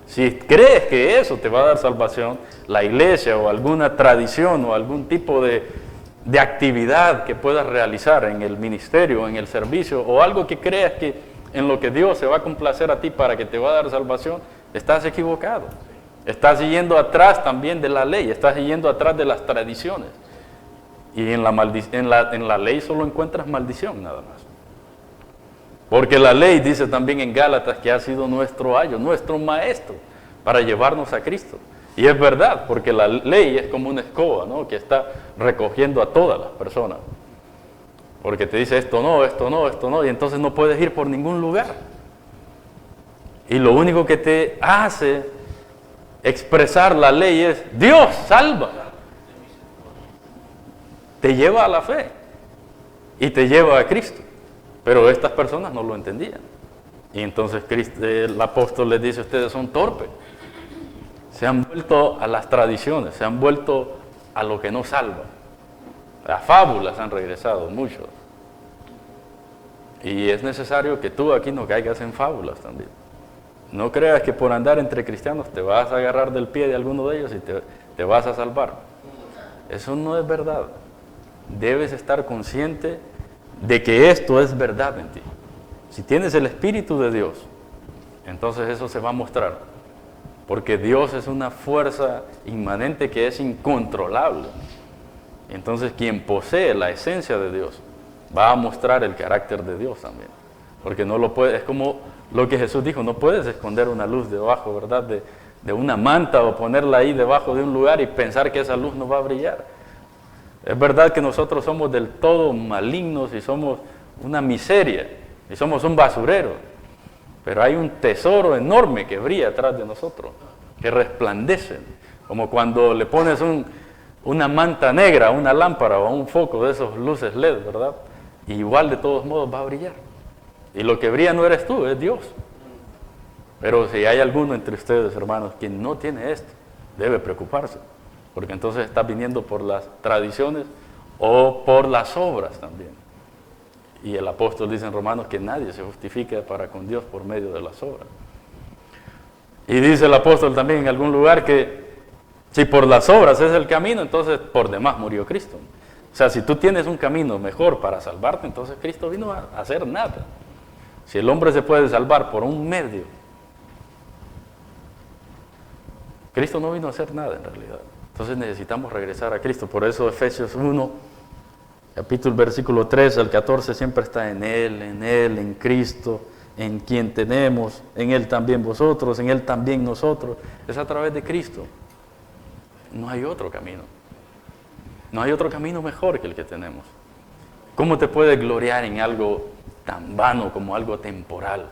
Si crees que eso te va a dar salvación, la iglesia o alguna tradición o algún tipo de actividad que puedas realizar en el ministerio, en el servicio, o algo que creas que en lo que Dios se va a complacer a ti para que te va a dar salvación, estás equivocado. Estás yendo atrás también de la ley, estás yendo atrás de las tradiciones. Y en la ley solo encuentras maldición nada más. Porque la ley dice también en Gálatas que ha sido nuestro ayo, nuestro maestro, para llevarnos a Cristo. Y es verdad, porque la ley es como una escoba, ¿no?, que está recogiendo a todas las personas. Porque te dice esto no, esto no, esto no, y entonces no puedes ir por ningún lugar. Y lo único que te hace expresar la ley es, Dios, salva. Te lleva a la fe y te lleva a Cristo. Pero estas personas no lo entendían. Y entonces el apóstol les dice, ustedes son torpes. Se han vuelto a las tradiciones, se han vuelto a lo que no salva. Las fábulas han regresado, muchos. Y es necesario que tú aquí no caigas en fábulas también. No creas que por andar entre cristianos te vas a agarrar del pie de alguno de ellos y te vas a salvar. Eso no es verdad. Debes estar consciente de que esto es verdad en ti. Si tienes el Espíritu de Dios, entonces eso se va a mostrar. Porque Dios es una fuerza inmanente que es incontrolable. Entonces quien posee la esencia de Dios va a mostrar el carácter de Dios también. Porque no lo puede, es como lo que Jesús dijo, no puedes esconder una luz debajo, ¿verdad?, de una manta o ponerla ahí debajo de un lugar y pensar que esa luz no va a brillar. Es verdad que nosotros somos del todo malignos y somos una miseria y somos un basurero, pero hay un tesoro enorme que brilla atrás de nosotros, que resplandece, como cuando le pones una manta negra a una lámpara o a un foco de esos luces LED, ¿verdad? Y igual de todos modos va a brillar. Y lo que brilla no eres tú, es Dios. Pero si hay alguno entre ustedes, hermanos, que no tiene esto, debe preocuparse, porque entonces está viniendo por las tradiciones o por las obras también. Y el apóstol dice en Romanos que nadie se justifica para con Dios por medio de las obras. Y dice el apóstol también en algún lugar que si por las obras es el camino, entonces por demás murió Cristo. O sea, si tú tienes un camino mejor para salvarte, entonces Cristo vino a hacer nada. Si el hombre se puede salvar por un medio, Cristo no vino a hacer nada en realidad. Entonces necesitamos regresar a Cristo. Por eso Efesios 1, capítulo versículo 3 al 14, siempre está en Él, en Cristo, en quien tenemos, en Él también vosotros, en Él también nosotros. Es a través de Cristo. No hay otro camino. No hay otro camino mejor que el que tenemos. ¿Cómo te puedes gloriar en algo tan vano como algo temporal,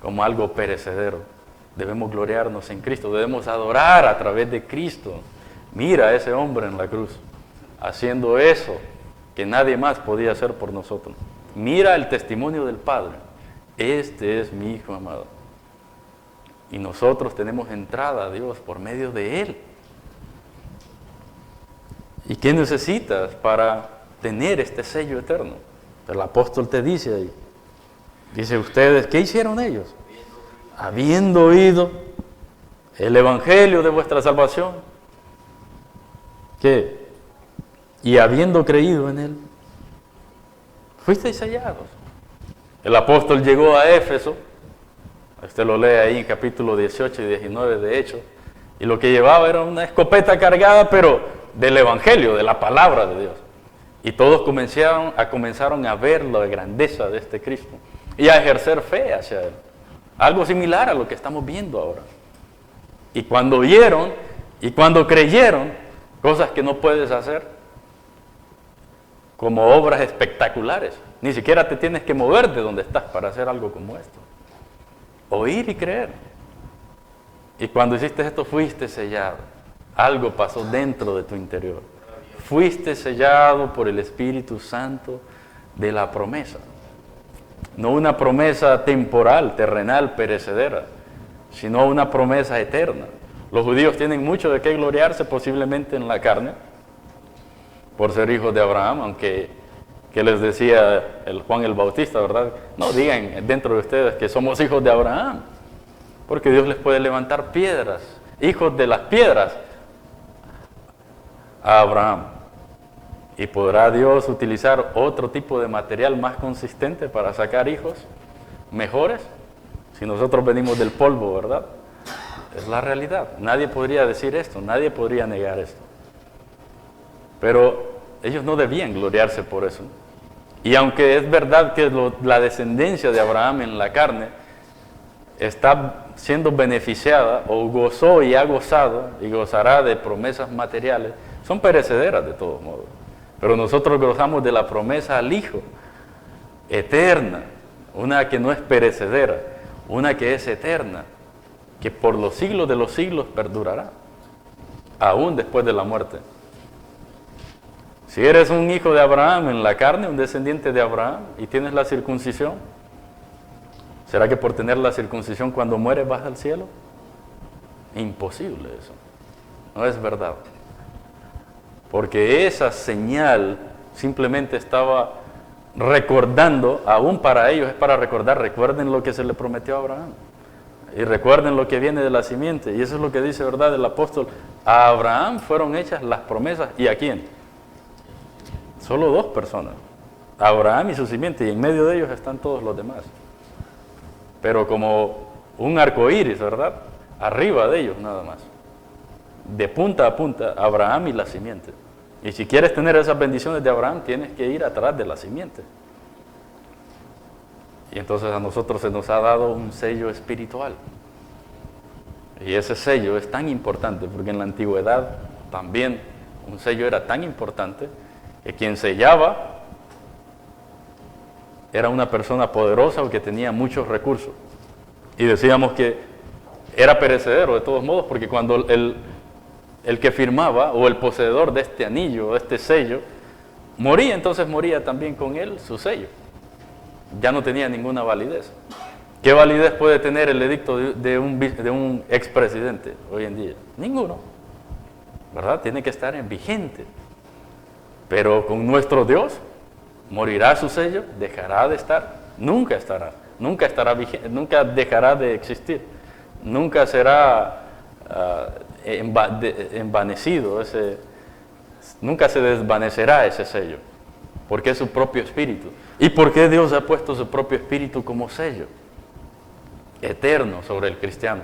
como algo perecedero? Debemos gloriarnos en Cristo, debemos adorar a través de Cristo. Mira a ese hombre en la cruz, haciendo eso que nadie más podía hacer por nosotros. Mira el testimonio del Padre. Este es mi Hijo amado. Y nosotros tenemos entrada a Dios por medio de Él. ¿Y qué necesitas para tener este sello eterno? El apóstol te dice ahí, Dice, ustedes, ¿qué hicieron ellos? Habiendo oído el evangelio de vuestra salvación, ¿qué? Y habiendo creído en él, fuisteis sellados. El apóstol llegó a Éfeso, usted lo lee ahí en capítulo 18 y 19 de Hechos, y lo que llevaba era una escopeta cargada, pero del evangelio, de la palabra de Dios. Y todos comenzaron a ver la grandeza de este Cristo y a ejercer fe hacia él. Algo similar a lo que estamos viendo ahora. Y cuando vieron y cuando creyeron, cosas que no puedes hacer, como obras espectaculares. Ni siquiera te tienes que mover de donde estás para hacer algo como esto. Oír y creer. Y cuando hiciste esto, fuiste sellado. Algo pasó dentro de tu interior. Fuiste sellado por el Espíritu Santo de la promesa. No una promesa temporal, terrenal, perecedera, sino una promesa eterna. Los judíos tienen mucho de qué gloriarse, posiblemente en la carne, por ser hijos de Abraham, aunque, que les decía el Juan el Bautista, ¿verdad? No digan dentro de ustedes que somos hijos de Abraham, porque Dios les puede levantar piedras, hijos de las piedras, a Abraham. Y podrá Dios utilizar otro tipo de material más consistente para sacar hijos mejores, si nosotros venimos del polvo, ¿verdad? Es la realidad. Nadie podría decir esto, nadie podría negar esto. Pero ellos no debían gloriarse por eso. Y aunque es verdad que la descendencia de Abraham en la carne está siendo beneficiada, o gozó y ha gozado y gozará de promesas materiales, son perecederas de todos modos. Pero nosotros gozamos de la promesa al Hijo, eterna, una que no es perecedera, una que es eterna, que por los siglos de los siglos perdurará, aún después de la muerte. Si eres un hijo de Abraham en la carne, un descendiente de Abraham, y tienes la circuncisión, ¿será que por tener la circuncisión cuando mueres vas al cielo? Imposible eso, no es verdad. Porque esa señal simplemente estaba recordando, aún para ellos es para recordar, recuerden lo que se le prometió a Abraham. Y recuerden lo que viene de la simiente. Y eso es lo que dice, ¿verdad?, el apóstol. A Abraham fueron hechas las promesas. ¿Y a quién? Solo dos personas. Abraham y su simiente. Y en medio de ellos están todos los demás. Pero como un arco iris, ¿verdad?, arriba de ellos nada más. De punta a punta, Abraham y la simiente. Y si quieres tener esas bendiciones de Abraham, tienes que ir atrás de la simiente. Y entonces a nosotros se nos ha dado un sello espiritual. Y ese sello es tan importante, porque en la antigüedad también un sello era tan importante, que quien sellaba era una persona poderosa o que tenía muchos recursos. Y decíamos que era perecedero de todos modos, porque cuando el que firmaba, o el poseedor de este anillo, o este sello, moría, entonces moría también con él su sello. Ya no tenía ninguna validez. ¿Qué validez puede tener el edicto de un expresidente hoy en día? Ninguno, ¿verdad? Tiene que estar en vigente. Pero con nuestro Dios, morirá su sello, dejará de estar, nunca estará vigente, nunca dejará de existir, nunca será envanecido, nunca se desvanecerá ese sello, porque es su propio espíritu. ¿Y por qué Dios ha puesto su propio espíritu como sello eterno sobre el cristiano?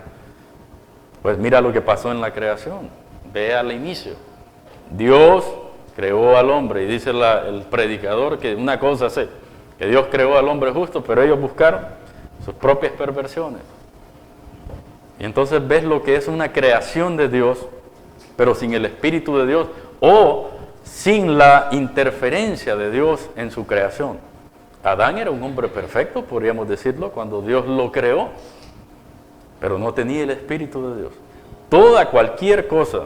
Pues mira lo que pasó en la creación. Ve al inicio. Dios creó al hombre, y dice el predicador que una cosa sé, que Dios creó al hombre justo, pero ellos buscaron sus propias perversiones. Y entonces ves lo que es una creación de Dios, pero sin el Espíritu de Dios, o sin la interferencia de Dios en su creación. Adán era un hombre perfecto, podríamos decirlo, cuando Dios lo creó, pero no tenía el Espíritu de Dios. Cualquier cosa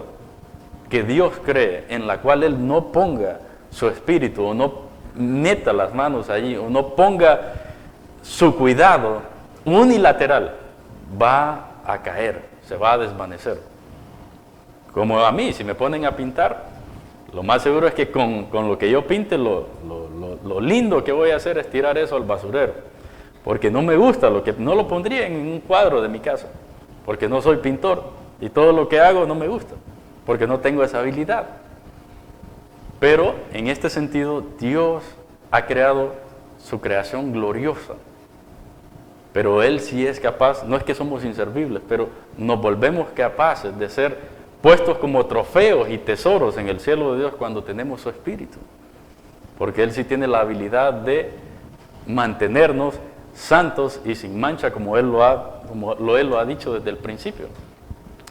que Dios cree, en la cual Él no ponga su Espíritu, o no meta las manos allí, o no ponga su cuidado unilateral, va a caer, se va a desvanecer. Como a mí, si me ponen a pintar, lo más seguro es que con lo que yo pinte, lo lindo que voy a hacer es tirar eso al basurero. porque no me gusta no lo pondría en un cuadro de mi casa, porque no soy pintor y todo lo que hago no me gusta, porque no tengo esa habilidad. Pero en este sentido, Dios ha creado su creación gloriosa. Pero Él sí es capaz, no es que somos inservibles, pero nos volvemos capaces de ser puestos como trofeos y tesoros en el cielo de Dios cuando tenemos su Espíritu. Porque Él sí tiene la habilidad de mantenernos santos y sin mancha como Él lo ha dicho desde el principio.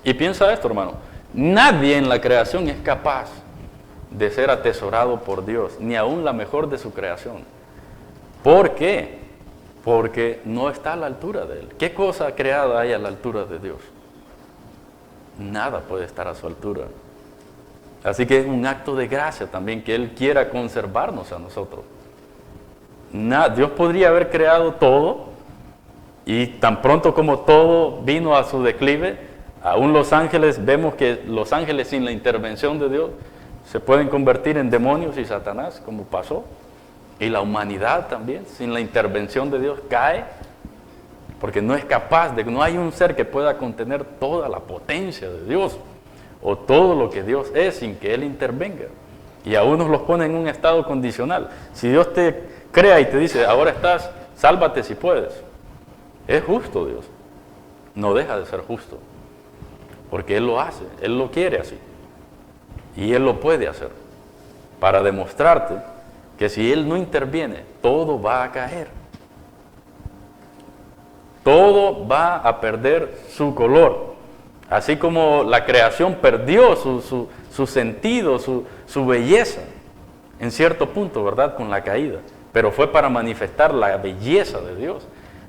Y piensa esto, hermano, nadie en la creación es capaz de ser atesorado por Dios, ni aún la mejor de su creación. ¿Por qué? Porque no está a la altura de Él. ¿Qué cosa creada hay a la altura de Dios? Nada puede estar a su altura. Así que es un acto de gracia también que Él quiera conservarnos a nosotros. Dios podría haber creado todo y tan pronto como todo vino a su declive, aún los ángeles, vemos que los ángeles sin la intervención de Dios se pueden convertir en demonios y Satanás, como pasó. Y la humanidad también, sin la intervención de Dios, cae, porque no es capaz no hay un ser que pueda contener toda la potencia de Dios, o todo lo que Dios es sin que Él intervenga. Y a unos los pone en un estado condicional. Si Dios te crea y te dice, ahora sálvate si puedes, es justo Dios. No deja de ser justo, porque Él lo hace, Él lo quiere así. Y Él lo puede hacer, para demostrarte que si Él no interviene, todo va a caer. Todo va a perder su color. Así como la creación perdió su sentido, su belleza, en cierto punto, ¿verdad? Con la caída. Pero fue para manifestar la belleza de Dios,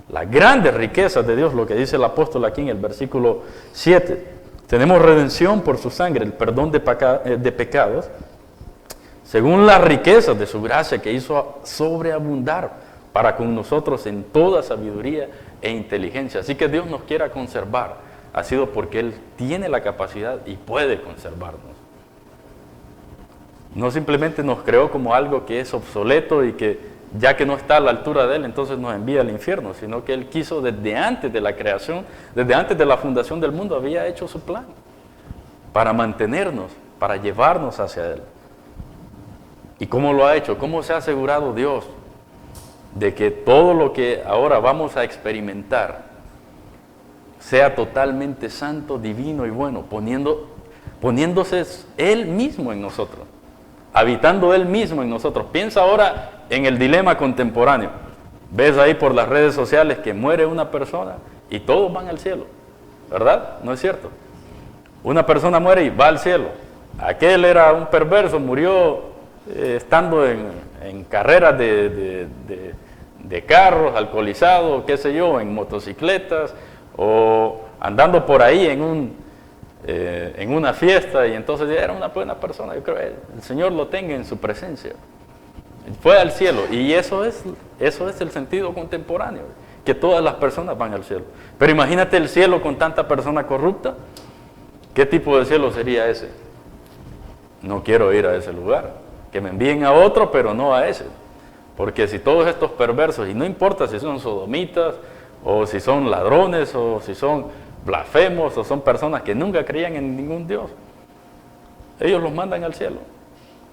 las grandes riquezas de Dios, lo que dice el apóstol aquí en el versículo 7. Tenemos redención por su sangre, el perdón de pecados, según las riquezas de su gracia que hizo sobreabundar para con nosotros en toda sabiduría e inteligencia. Así que Dios nos quiera conservar, ha sido porque Él tiene la capacidad y puede conservarnos. No simplemente nos creó como algo que es obsoleto y que ya que no está a la altura de Él, entonces nos envía al infierno, sino que Él quiso desde antes de la creación, desde antes de la fundación del mundo, había hecho su plan para mantenernos, para llevarnos hacia Él. ¿Y cómo lo ha hecho? ¿Cómo se ha asegurado Dios de que todo lo que ahora vamos a experimentar sea totalmente santo, divino y bueno, poniéndose Él mismo en nosotros, habitando Él mismo en nosotros? Piensa ahora en el dilema contemporáneo. Ves ahí por las redes sociales que muere una persona y todos van al cielo, ¿verdad? ¿No es cierto? Una persona muere y va al cielo. Aquel era un perverso, murió estando en carreras de carros, alcoholizado, qué sé yo, en motocicletas, o andando por ahí en una fiesta, y entonces era una buena persona. Yo creo que el Señor lo tenga en su presencia. Fue al cielo, y eso es el sentido contemporáneo, que todas las personas van al cielo. Pero imagínate el cielo con tanta persona corrupta. ¿Qué tipo de cielo sería ese? No quiero ir a ese lugar. Que me envíen a otro, pero no a ese. Porque si todos estos perversos, y no importa si son sodomitas, o si son ladrones, o si son blasfemos, o son personas que nunca creían en ningún Dios, ellos los mandan al cielo.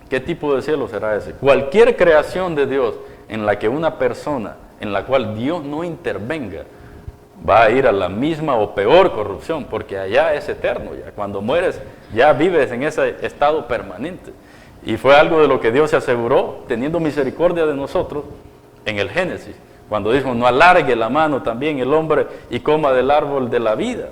¿Qué tipo de cielo será ese? Cualquier creación de Dios en la que una persona, en la cual Dios no intervenga, va a ir a la misma o peor corrupción, porque allá es eterno. Ya cuando mueres, ya vives en ese estado permanente. Y fue algo de lo que Dios se aseguró, teniendo misericordia de nosotros, en el Génesis, cuando dijo, no alargue la mano también el hombre y coma del árbol de la vida.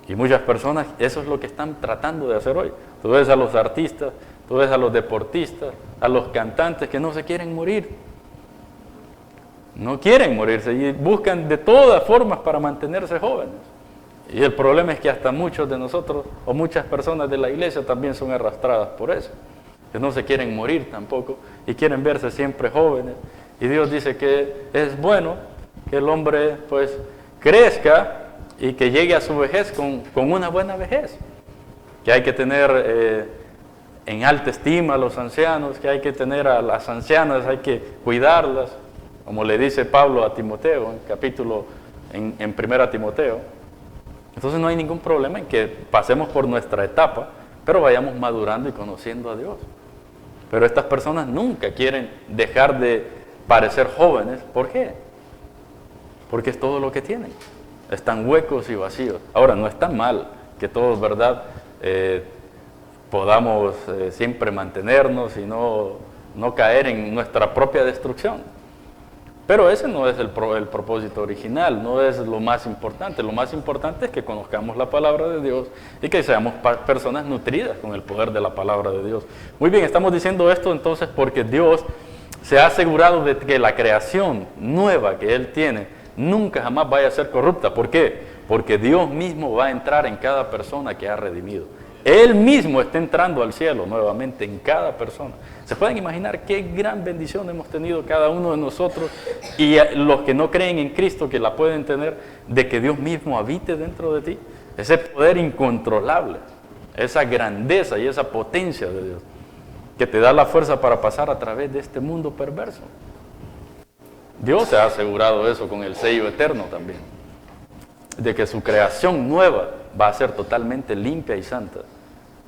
Y muchas personas, eso es lo que están tratando de hacer hoy. Tú ves a los artistas, tú ves a los deportistas, a los cantantes que no se quieren morir. No quieren morirse y buscan de todas formas para mantenerse jóvenes. Y el problema es que hasta muchos de nosotros, o muchas personas de la iglesia también son arrastradas por eso. Que no se quieren morir tampoco y quieren verse siempre jóvenes. Y Dios dice que es bueno que el hombre pues crezca y que llegue a su vejez con una buena vejez. Que hay que tener en alta estima a los ancianos, que hay que tener a las ancianas, hay que cuidarlas. como le dice Pablo a Timoteo en 1 Timoteo. Entonces no hay ningún problema en que pasemos por nuestra etapa, pero vayamos madurando y conociendo a Dios. Pero estas personas nunca quieren dejar de parecer jóvenes. ¿Por qué? Porque es todo lo que tienen. Están huecos y vacíos. Ahora, no está mal que todos, ¿verdad?, podamos siempre mantenernos y no caer en nuestra propia destrucción. Pero ese no es el propósito original, no es lo más importante. Lo más importante es que conozcamos la palabra de Dios y que seamos personas nutridas con el poder de la palabra de Dios. Muy bien, estamos diciendo esto entonces porque Dios se ha asegurado de que la creación nueva que Él tiene nunca jamás vaya a ser corrupta. ¿Por qué? Porque Dios mismo va a entrar en cada persona que ha redimido. Él mismo está entrando al cielo nuevamente en cada persona. ¿Se pueden imaginar qué gran bendición hemos tenido cada uno de nosotros y los que no creen en Cristo que la pueden tener, de que Dios mismo habite dentro de ti? Ese poder incontrolable, esa grandeza y esa potencia de Dios que te da la fuerza para pasar a través de este mundo perverso. Dios se ha asegurado eso con el sello eterno también, de que su creación nueva va a ser totalmente limpia y santa,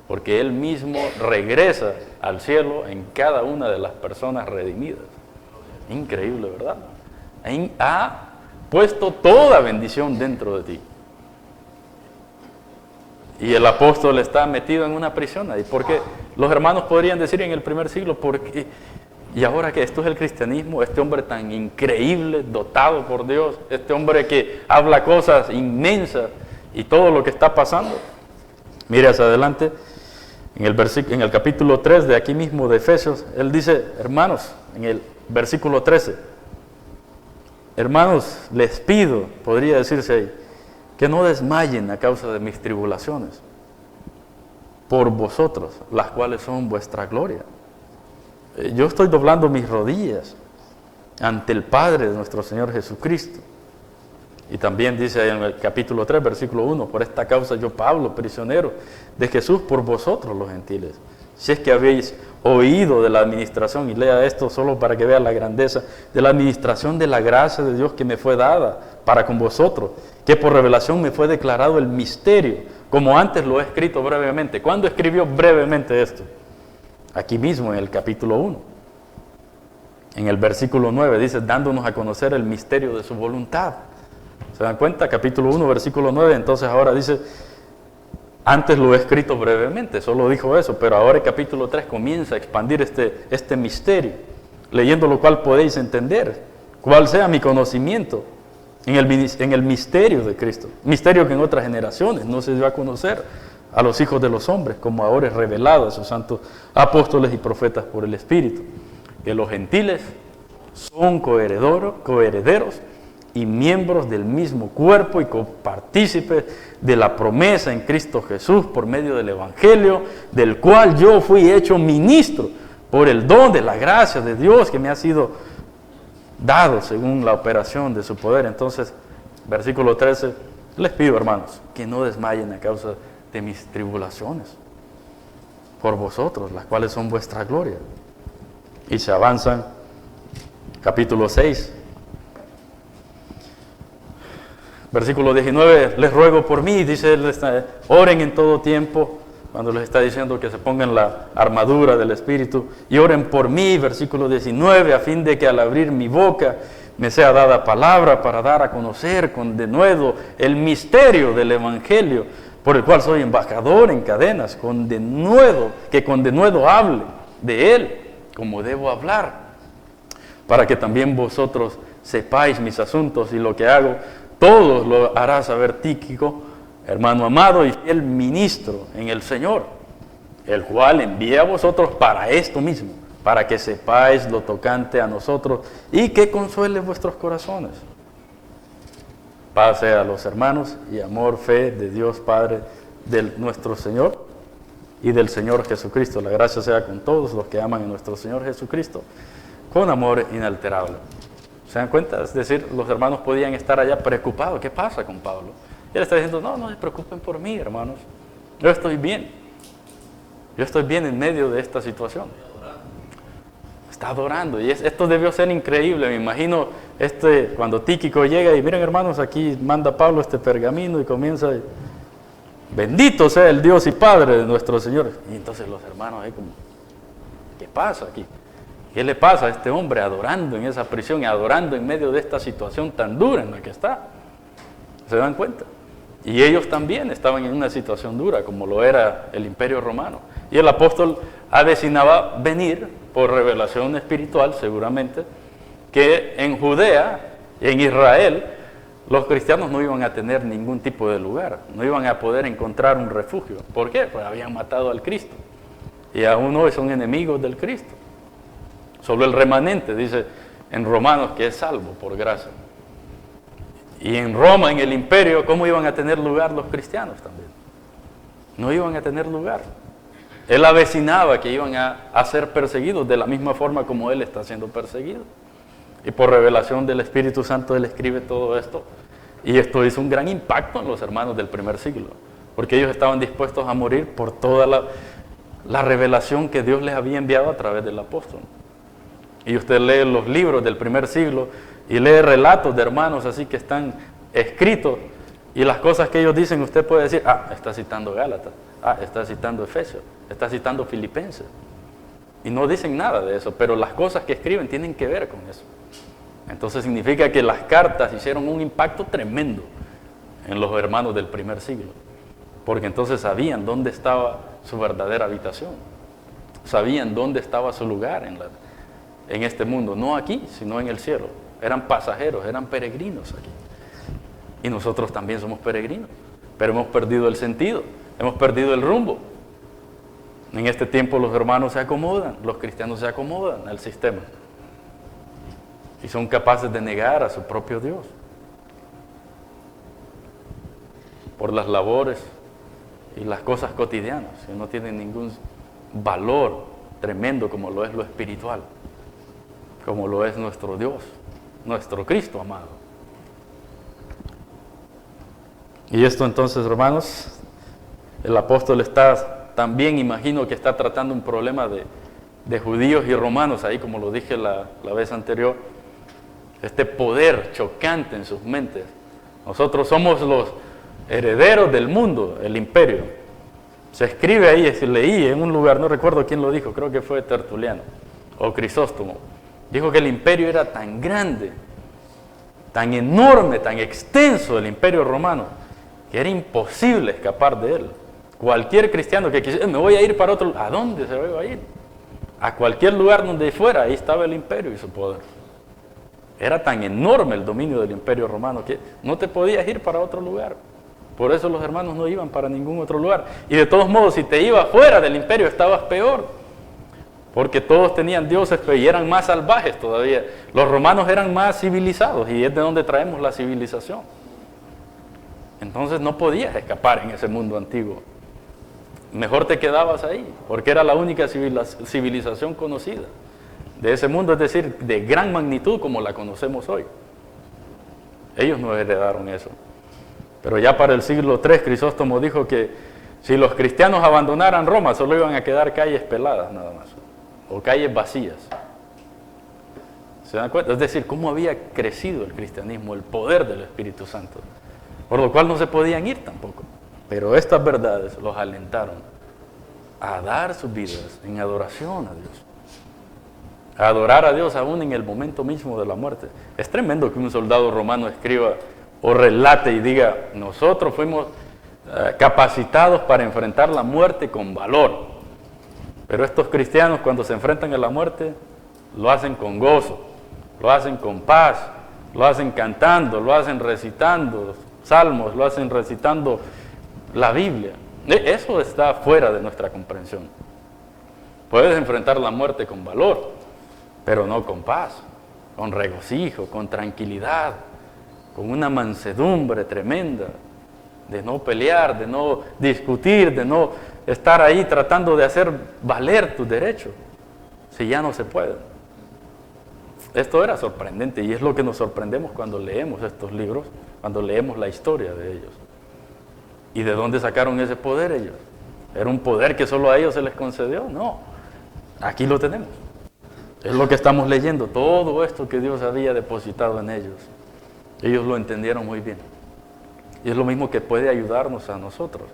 porque Él mismo regresa al cielo en cada una de las personas redimidas. Increíble, ¿verdad? Ha puesto toda bendición dentro de ti. Y el apóstol está metido en una prisión ahí, porque los hermanos podrían decir en el primer siglo, ¿por qué? Y ahora que esto es el cristianismo, este hombre tan increíble, dotado por Dios, este hombre que habla cosas inmensas y todo lo que está pasando. Mire hacia adelante, en el capítulo 3 de aquí mismo de Efesios, él dice, hermanos, en el versículo 13, hermanos, les pido, podría decirse ahí, que no desmayen a causa de mis tribulaciones, por vosotros, las cuales son vuestra gloria. Yo estoy doblando mis rodillas ante el Padre de nuestro Señor Jesucristo. Y también dice ahí en el capítulo 3, versículo 1, por esta causa yo, Pablo, prisionero de Jesús, por vosotros los gentiles. Si es que habéis oído de la administración, y lea esto solo para que vea la grandeza, de la administración de la gracia de Dios que me fue dada para con vosotros, que por revelación me fue declarado el misterio, como antes lo he escrito brevemente. ¿Cuándo escribió brevemente esto? Aquí mismo en el capítulo 1. En el versículo 9 dice, dándonos a conocer el misterio de su voluntad. ¿Se dan cuenta? Capítulo 1, versículo 9, entonces ahora dice, antes lo he escrito brevemente, solo dijo eso, pero ahora el capítulo 3 comienza a expandir este misterio, leyendo lo cual podéis entender cuál sea mi conocimiento en el misterio de Cristo, misterio que en otras generaciones no se dio a conocer a los hijos de los hombres, como ahora es revelado a sus santos apóstoles y profetas por el Espíritu, que los gentiles son coherederos y miembros del mismo cuerpo y copartícipes de la promesa en Cristo Jesús por medio del Evangelio, del cual yo fui hecho ministro por el don de la gracia de Dios que me ha sido dado según la operación de su poder. Entonces, versículo 13, les pido, hermanos, que no desmayen a causa de mis tribulaciones por vosotros, las cuales son vuestra gloria. Y se avanzan, capítulo 6, versículo 19, les ruego por mí, dice él, oren en todo tiempo, cuando les está diciendo que se pongan la armadura del Espíritu, y oren por mí, versículo 19, a fin de que al abrir mi boca me sea dada palabra para dar a conocer con denuedo el misterio del Evangelio, por el cual soy embajador en cadenas, que con denuedo hable de él, como debo hablar, para que también vosotros sepáis mis asuntos y lo que hago, todos lo hará saber Tíquico, hermano amado y fiel ministro en el Señor, el cual envía a vosotros para esto mismo, para que sepáis lo tocante a nosotros y que consuele vuestros corazones. Paz sea a los hermanos y amor, fe de Dios Padre, de nuestro Señor y del Señor Jesucristo. La gracia sea con todos los que aman a nuestro Señor Jesucristo, con amor inalterable. ¿Se dan cuenta? Es decir, los hermanos podían estar allá preocupados. ¿Qué pasa con Pablo? Y él está diciendo, no se preocupen por mí, hermanos. Yo estoy bien. Yo estoy bien en medio de esta situación. está adorando. Y esto debió ser increíble. Me imagino cuando Tíquico llega y miren hermanos, aquí manda Pablo este pergamino y comienza, bendito sea el Dios y Padre de nuestro Señor. Y entonces los hermanos ahí como, ¿qué pasa aquí? ¿Qué le pasa a este hombre adorando en esa prisión y adorando en medio de esta situación tan dura en la que está? ¿Se dan cuenta? Y ellos también estaban en una situación dura, como lo era el Imperio Romano. Y el apóstol avecinaba venir, por revelación espiritual seguramente, que en Judea, en Israel, los cristianos no iban a tener ningún tipo de lugar, no iban a poder encontrar un refugio. ¿Por qué? Pues habían matado al Cristo. Y aún hoy son enemigos del Cristo. Solo el remanente, dice en Romanos, que es salvo por gracia. Y en Roma, en el imperio, ¿cómo iban a tener lugar los cristianos también? No iban a tener lugar. Él avecinaba que iban a ser perseguidos de la misma forma como él está siendo perseguido. Y por revelación del Espíritu Santo, él escribe todo esto. Y esto hizo un gran impacto en los hermanos del primer siglo, porque ellos estaban dispuestos a morir por toda la revelación que Dios les había enviado a través del apóstol. Y usted lee los libros del primer siglo y lee relatos de hermanos así que están escritos, y las cosas que ellos dicen, usted puede decir, está citando Gálatas, está citando Efesios, está citando Filipenses. Y no dicen nada de eso, pero las cosas que escriben tienen que ver con eso. Entonces significa que las cartas hicieron un impacto tremendo en los hermanos del primer siglo, porque entonces sabían dónde estaba su verdadera habitación, sabían dónde estaba su lugar en este mundo, no aquí, sino en el cielo. Eran pasajeros, eran peregrinos aquí. Y nosotros también somos peregrinos, pero hemos perdido el sentido, hemos perdido el rumbo. En este tiempo los hermanos se acomodan, los cristianos se acomodan al sistema y son capaces de negar a su propio Dios por las labores y las cosas cotidianas, que no tienen ningún valor tremendo como lo es lo espiritual, como lo es nuestro Dios, nuestro Cristo amado. Y esto entonces, hermanos, el apóstol también imagino que está tratando un problema de judíos y romanos, ahí como lo dije la vez anterior, este poder chocante en sus mentes. Nosotros somos los herederos del mundo, el imperio. Se escribe ahí, leí en un lugar, no recuerdo quién lo dijo, creo que fue Tertuliano o Crisóstomo. Dijo que el imperio era tan grande, tan enorme, tan extenso el imperio romano, que era imposible escapar de él. Cualquier cristiano que quisiera, me voy a ir para otro lugar, ¿a dónde se va a ir? A cualquier lugar donde fuera, ahí estaba el imperio y su poder. Era tan enorme el dominio del imperio romano que no te podías ir para otro lugar. Por eso los hermanos no iban para ningún otro lugar. Y de todos modos, si te ibas fuera del imperio, estabas peor. Porque todos tenían dioses y eran más salvajes todavía. Los romanos eran más civilizados y es de donde traemos la civilización. Entonces no podías escapar en ese mundo antiguo. Mejor te quedabas ahí, porque era la única civilización conocida de ese mundo, es decir, de gran magnitud como la conocemos hoy. Ellos no heredaron eso. Pero ya para el siglo III, Crisóstomo dijo que si los cristianos abandonaran Roma, solo iban a quedar calles peladas nada más, o calles vacías. ¿Se dan cuenta? Es decir, cómo había crecido el cristianismo, el poder del Espíritu Santo, por lo cual no se podían ir tampoco. Pero estas verdades los alentaron a dar sus vidas en adoración a Dios, a adorar a Dios aún en el momento mismo de la muerte. Es tremendo que un soldado romano escriba o relate y diga, nosotros fuimos capacitados para enfrentar la muerte con valor. Pero estos cristianos, cuando se enfrentan a la muerte, lo hacen con gozo, lo hacen con paz, lo hacen cantando, lo hacen recitando salmos, lo hacen recitando la Biblia. Eso está fuera de nuestra comprensión. Puedes enfrentar la muerte con valor, pero no con paz, con regocijo, con tranquilidad, con una mansedumbre tremenda, de no pelear, de no discutir, de no estar ahí tratando de hacer valer tus derechos, si ya no se puede. Esto era sorprendente y es lo que nos sorprendemos cuando leemos estos libros, cuando leemos la historia de ellos. ¿Y de dónde sacaron ese poder ellos? ¿Era un poder que solo a ellos se les concedió? No, aquí lo tenemos. Es lo que estamos leyendo, todo esto que Dios había depositado en ellos. Ellos lo entendieron muy bien. Y es lo mismo que puede ayudarnos a nosotros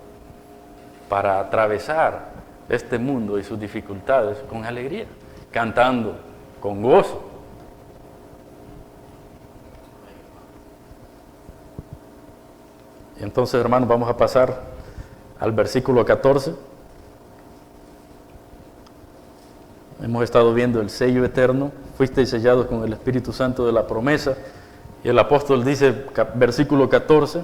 para atravesar este mundo y sus dificultades con alegría, cantando, con gozo. Y entonces, hermanos, vamos a pasar al versículo 14. Hemos estado viendo el sello eterno, fuisteis sellados con el Espíritu Santo de la promesa, y el apóstol dice, versículo 14,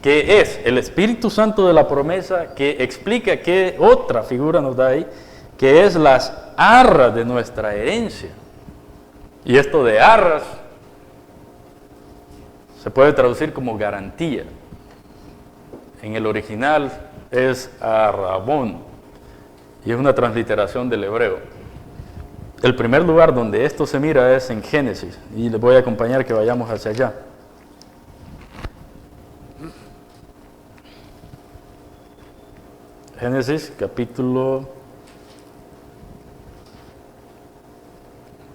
que es el Espíritu Santo de la promesa, que explica qué otra figura nos da ahí, que es las arras de nuestra herencia. Y esto de arras se puede traducir como garantía. En el original es arrabón, y es una transliteración del hebreo. El primer lugar donde esto se mira es en Génesis, y les voy a acompañar que vayamos hacia allá. Génesis, capítulo...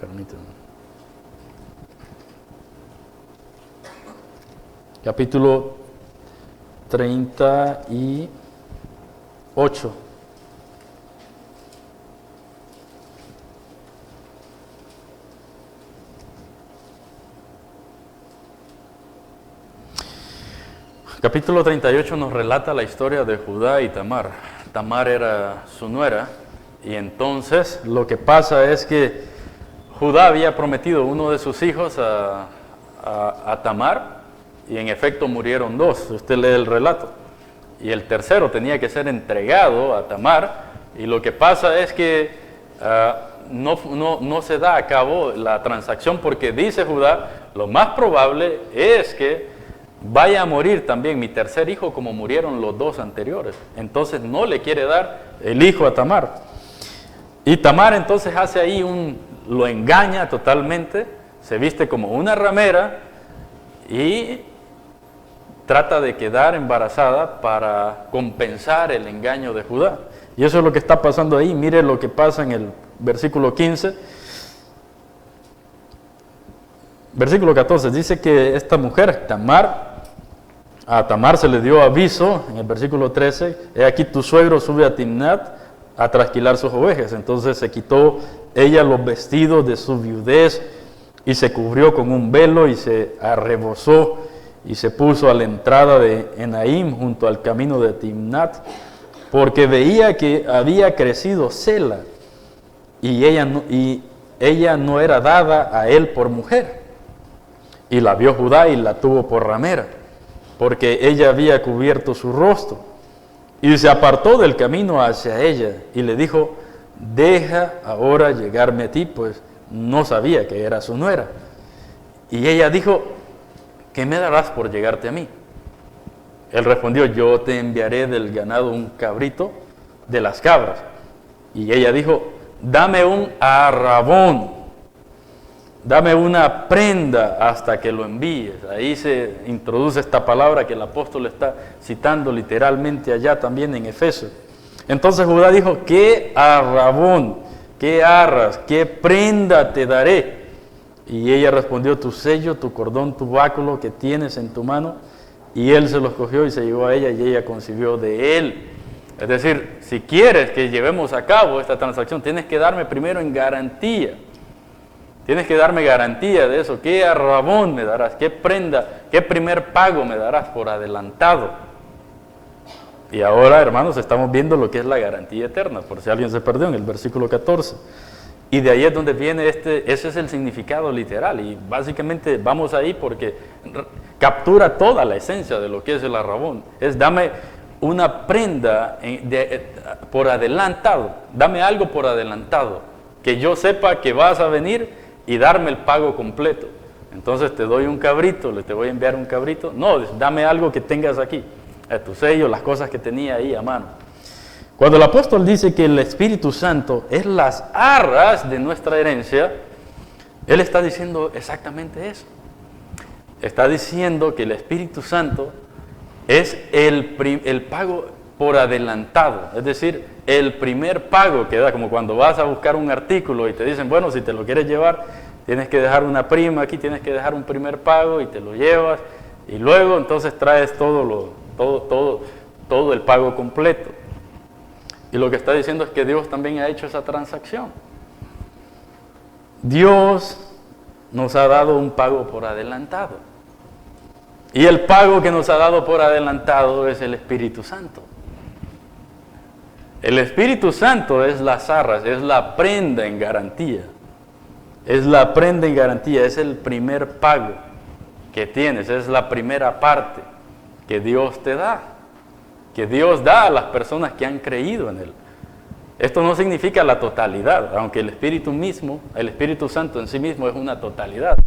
Permítanme. Capítulo 38. Capítulo 38 nos relata la historia de Judá y Tamar. Tamar era su nuera, y entonces lo que pasa es que Judá había prometido uno de sus hijos a Tamar, y en efecto murieron dos. Usted lee el relato. Y el tercero tenía que ser entregado a Tamar, y lo que pasa es que no se da a cabo la transacción, porque dice Judá, lo más probable es que vaya a morir también mi tercer hijo como murieron los dos anteriores. Entonces no le quiere dar el hijo a Tamar. Y Tamar entonces hace ahí lo engaña totalmente, se viste como una ramera y trata de quedar embarazada para compensar el engaño de Judá. Y eso es lo que está pasando ahí. Mire lo que pasa en el versículo 15. Versículo 14, dice que esta mujer, a Tamar se le dio aviso, en el versículo 13, he aquí tu suegro sube a Timnat a trasquilar sus ovejas. Entonces se quitó ella los vestidos de su viudez y se cubrió con un velo y se arrebozó y se puso a la entrada de Enaim junto al camino de Timnat, porque veía que había crecido Sela y ella no era dada a él por mujer. Y la vio Judá y la tuvo por ramera, porque ella había cubierto su rostro. Y se apartó del camino hacia ella y le dijo, deja ahora llegarme a ti, pues no sabía que era su nuera. Y ella dijo, ¿qué me darás por llegarte a mí? Él respondió, yo te enviaré del ganado un cabrito de las cabras. Y ella dijo, dame un arrabón. Dame una prenda hasta que lo envíes. Ahí se introduce esta palabra que el apóstol está citando literalmente allá también en Efesios. Entonces Judá dijo, ¿qué arrabón, qué arras, qué prenda te daré? Y ella respondió, tu sello, tu cordón, tu báculo que tienes en tu mano. Y él se los cogió y se llevó a ella y ella concibió de él. Es decir, si quieres que llevemos a cabo esta transacción, tienes que darme primero en garantía. Tienes que darme garantía de eso. ¿Qué arrabón me darás? ¿Qué prenda? ¿Qué primer pago me darás por adelantado? Y ahora, hermanos, estamos viendo lo que es la garantía eterna, por si alguien se perdió en el versículo 14. Y de ahí es donde viene ese es el significado literal. Y básicamente vamos ahí porque captura toda la esencia de lo que es el arrabón. Es dame una prenda por adelantado. Dame algo por adelantado. Que yo sepa que vas a venir y darme el pago completo. Entonces te doy un cabrito, te voy a enviar un cabrito. No, dame algo que tengas aquí, tu sello, las cosas que tenía ahí a mano. Cuando el apóstol dice que el Espíritu Santo es las arras de nuestra herencia, él está diciendo exactamente eso. Está diciendo que el Espíritu Santo es el pago por adelantado. Es decir, el primer pago que da, como cuando vas a buscar un artículo y te dicen, bueno, si te lo quieres llevar, tienes que dejar una prima aquí, tienes que dejar un primer pago y te lo llevas, y luego entonces traes todo el pago completo. Y lo que está diciendo es que Dios también ha hecho esa transacción. Dios nos ha dado un pago por adelantado. Y el pago que nos ha dado por adelantado es el Espíritu Santo. El Espíritu Santo es las arras, es la prenda en garantía. Es la prenda en garantía, es el primer pago que tienes, es la primera parte que Dios te da, que Dios da a las personas que han creído en Él. Esto no significa la totalidad, aunque el Espíritu Santo en sí mismo es una totalidad.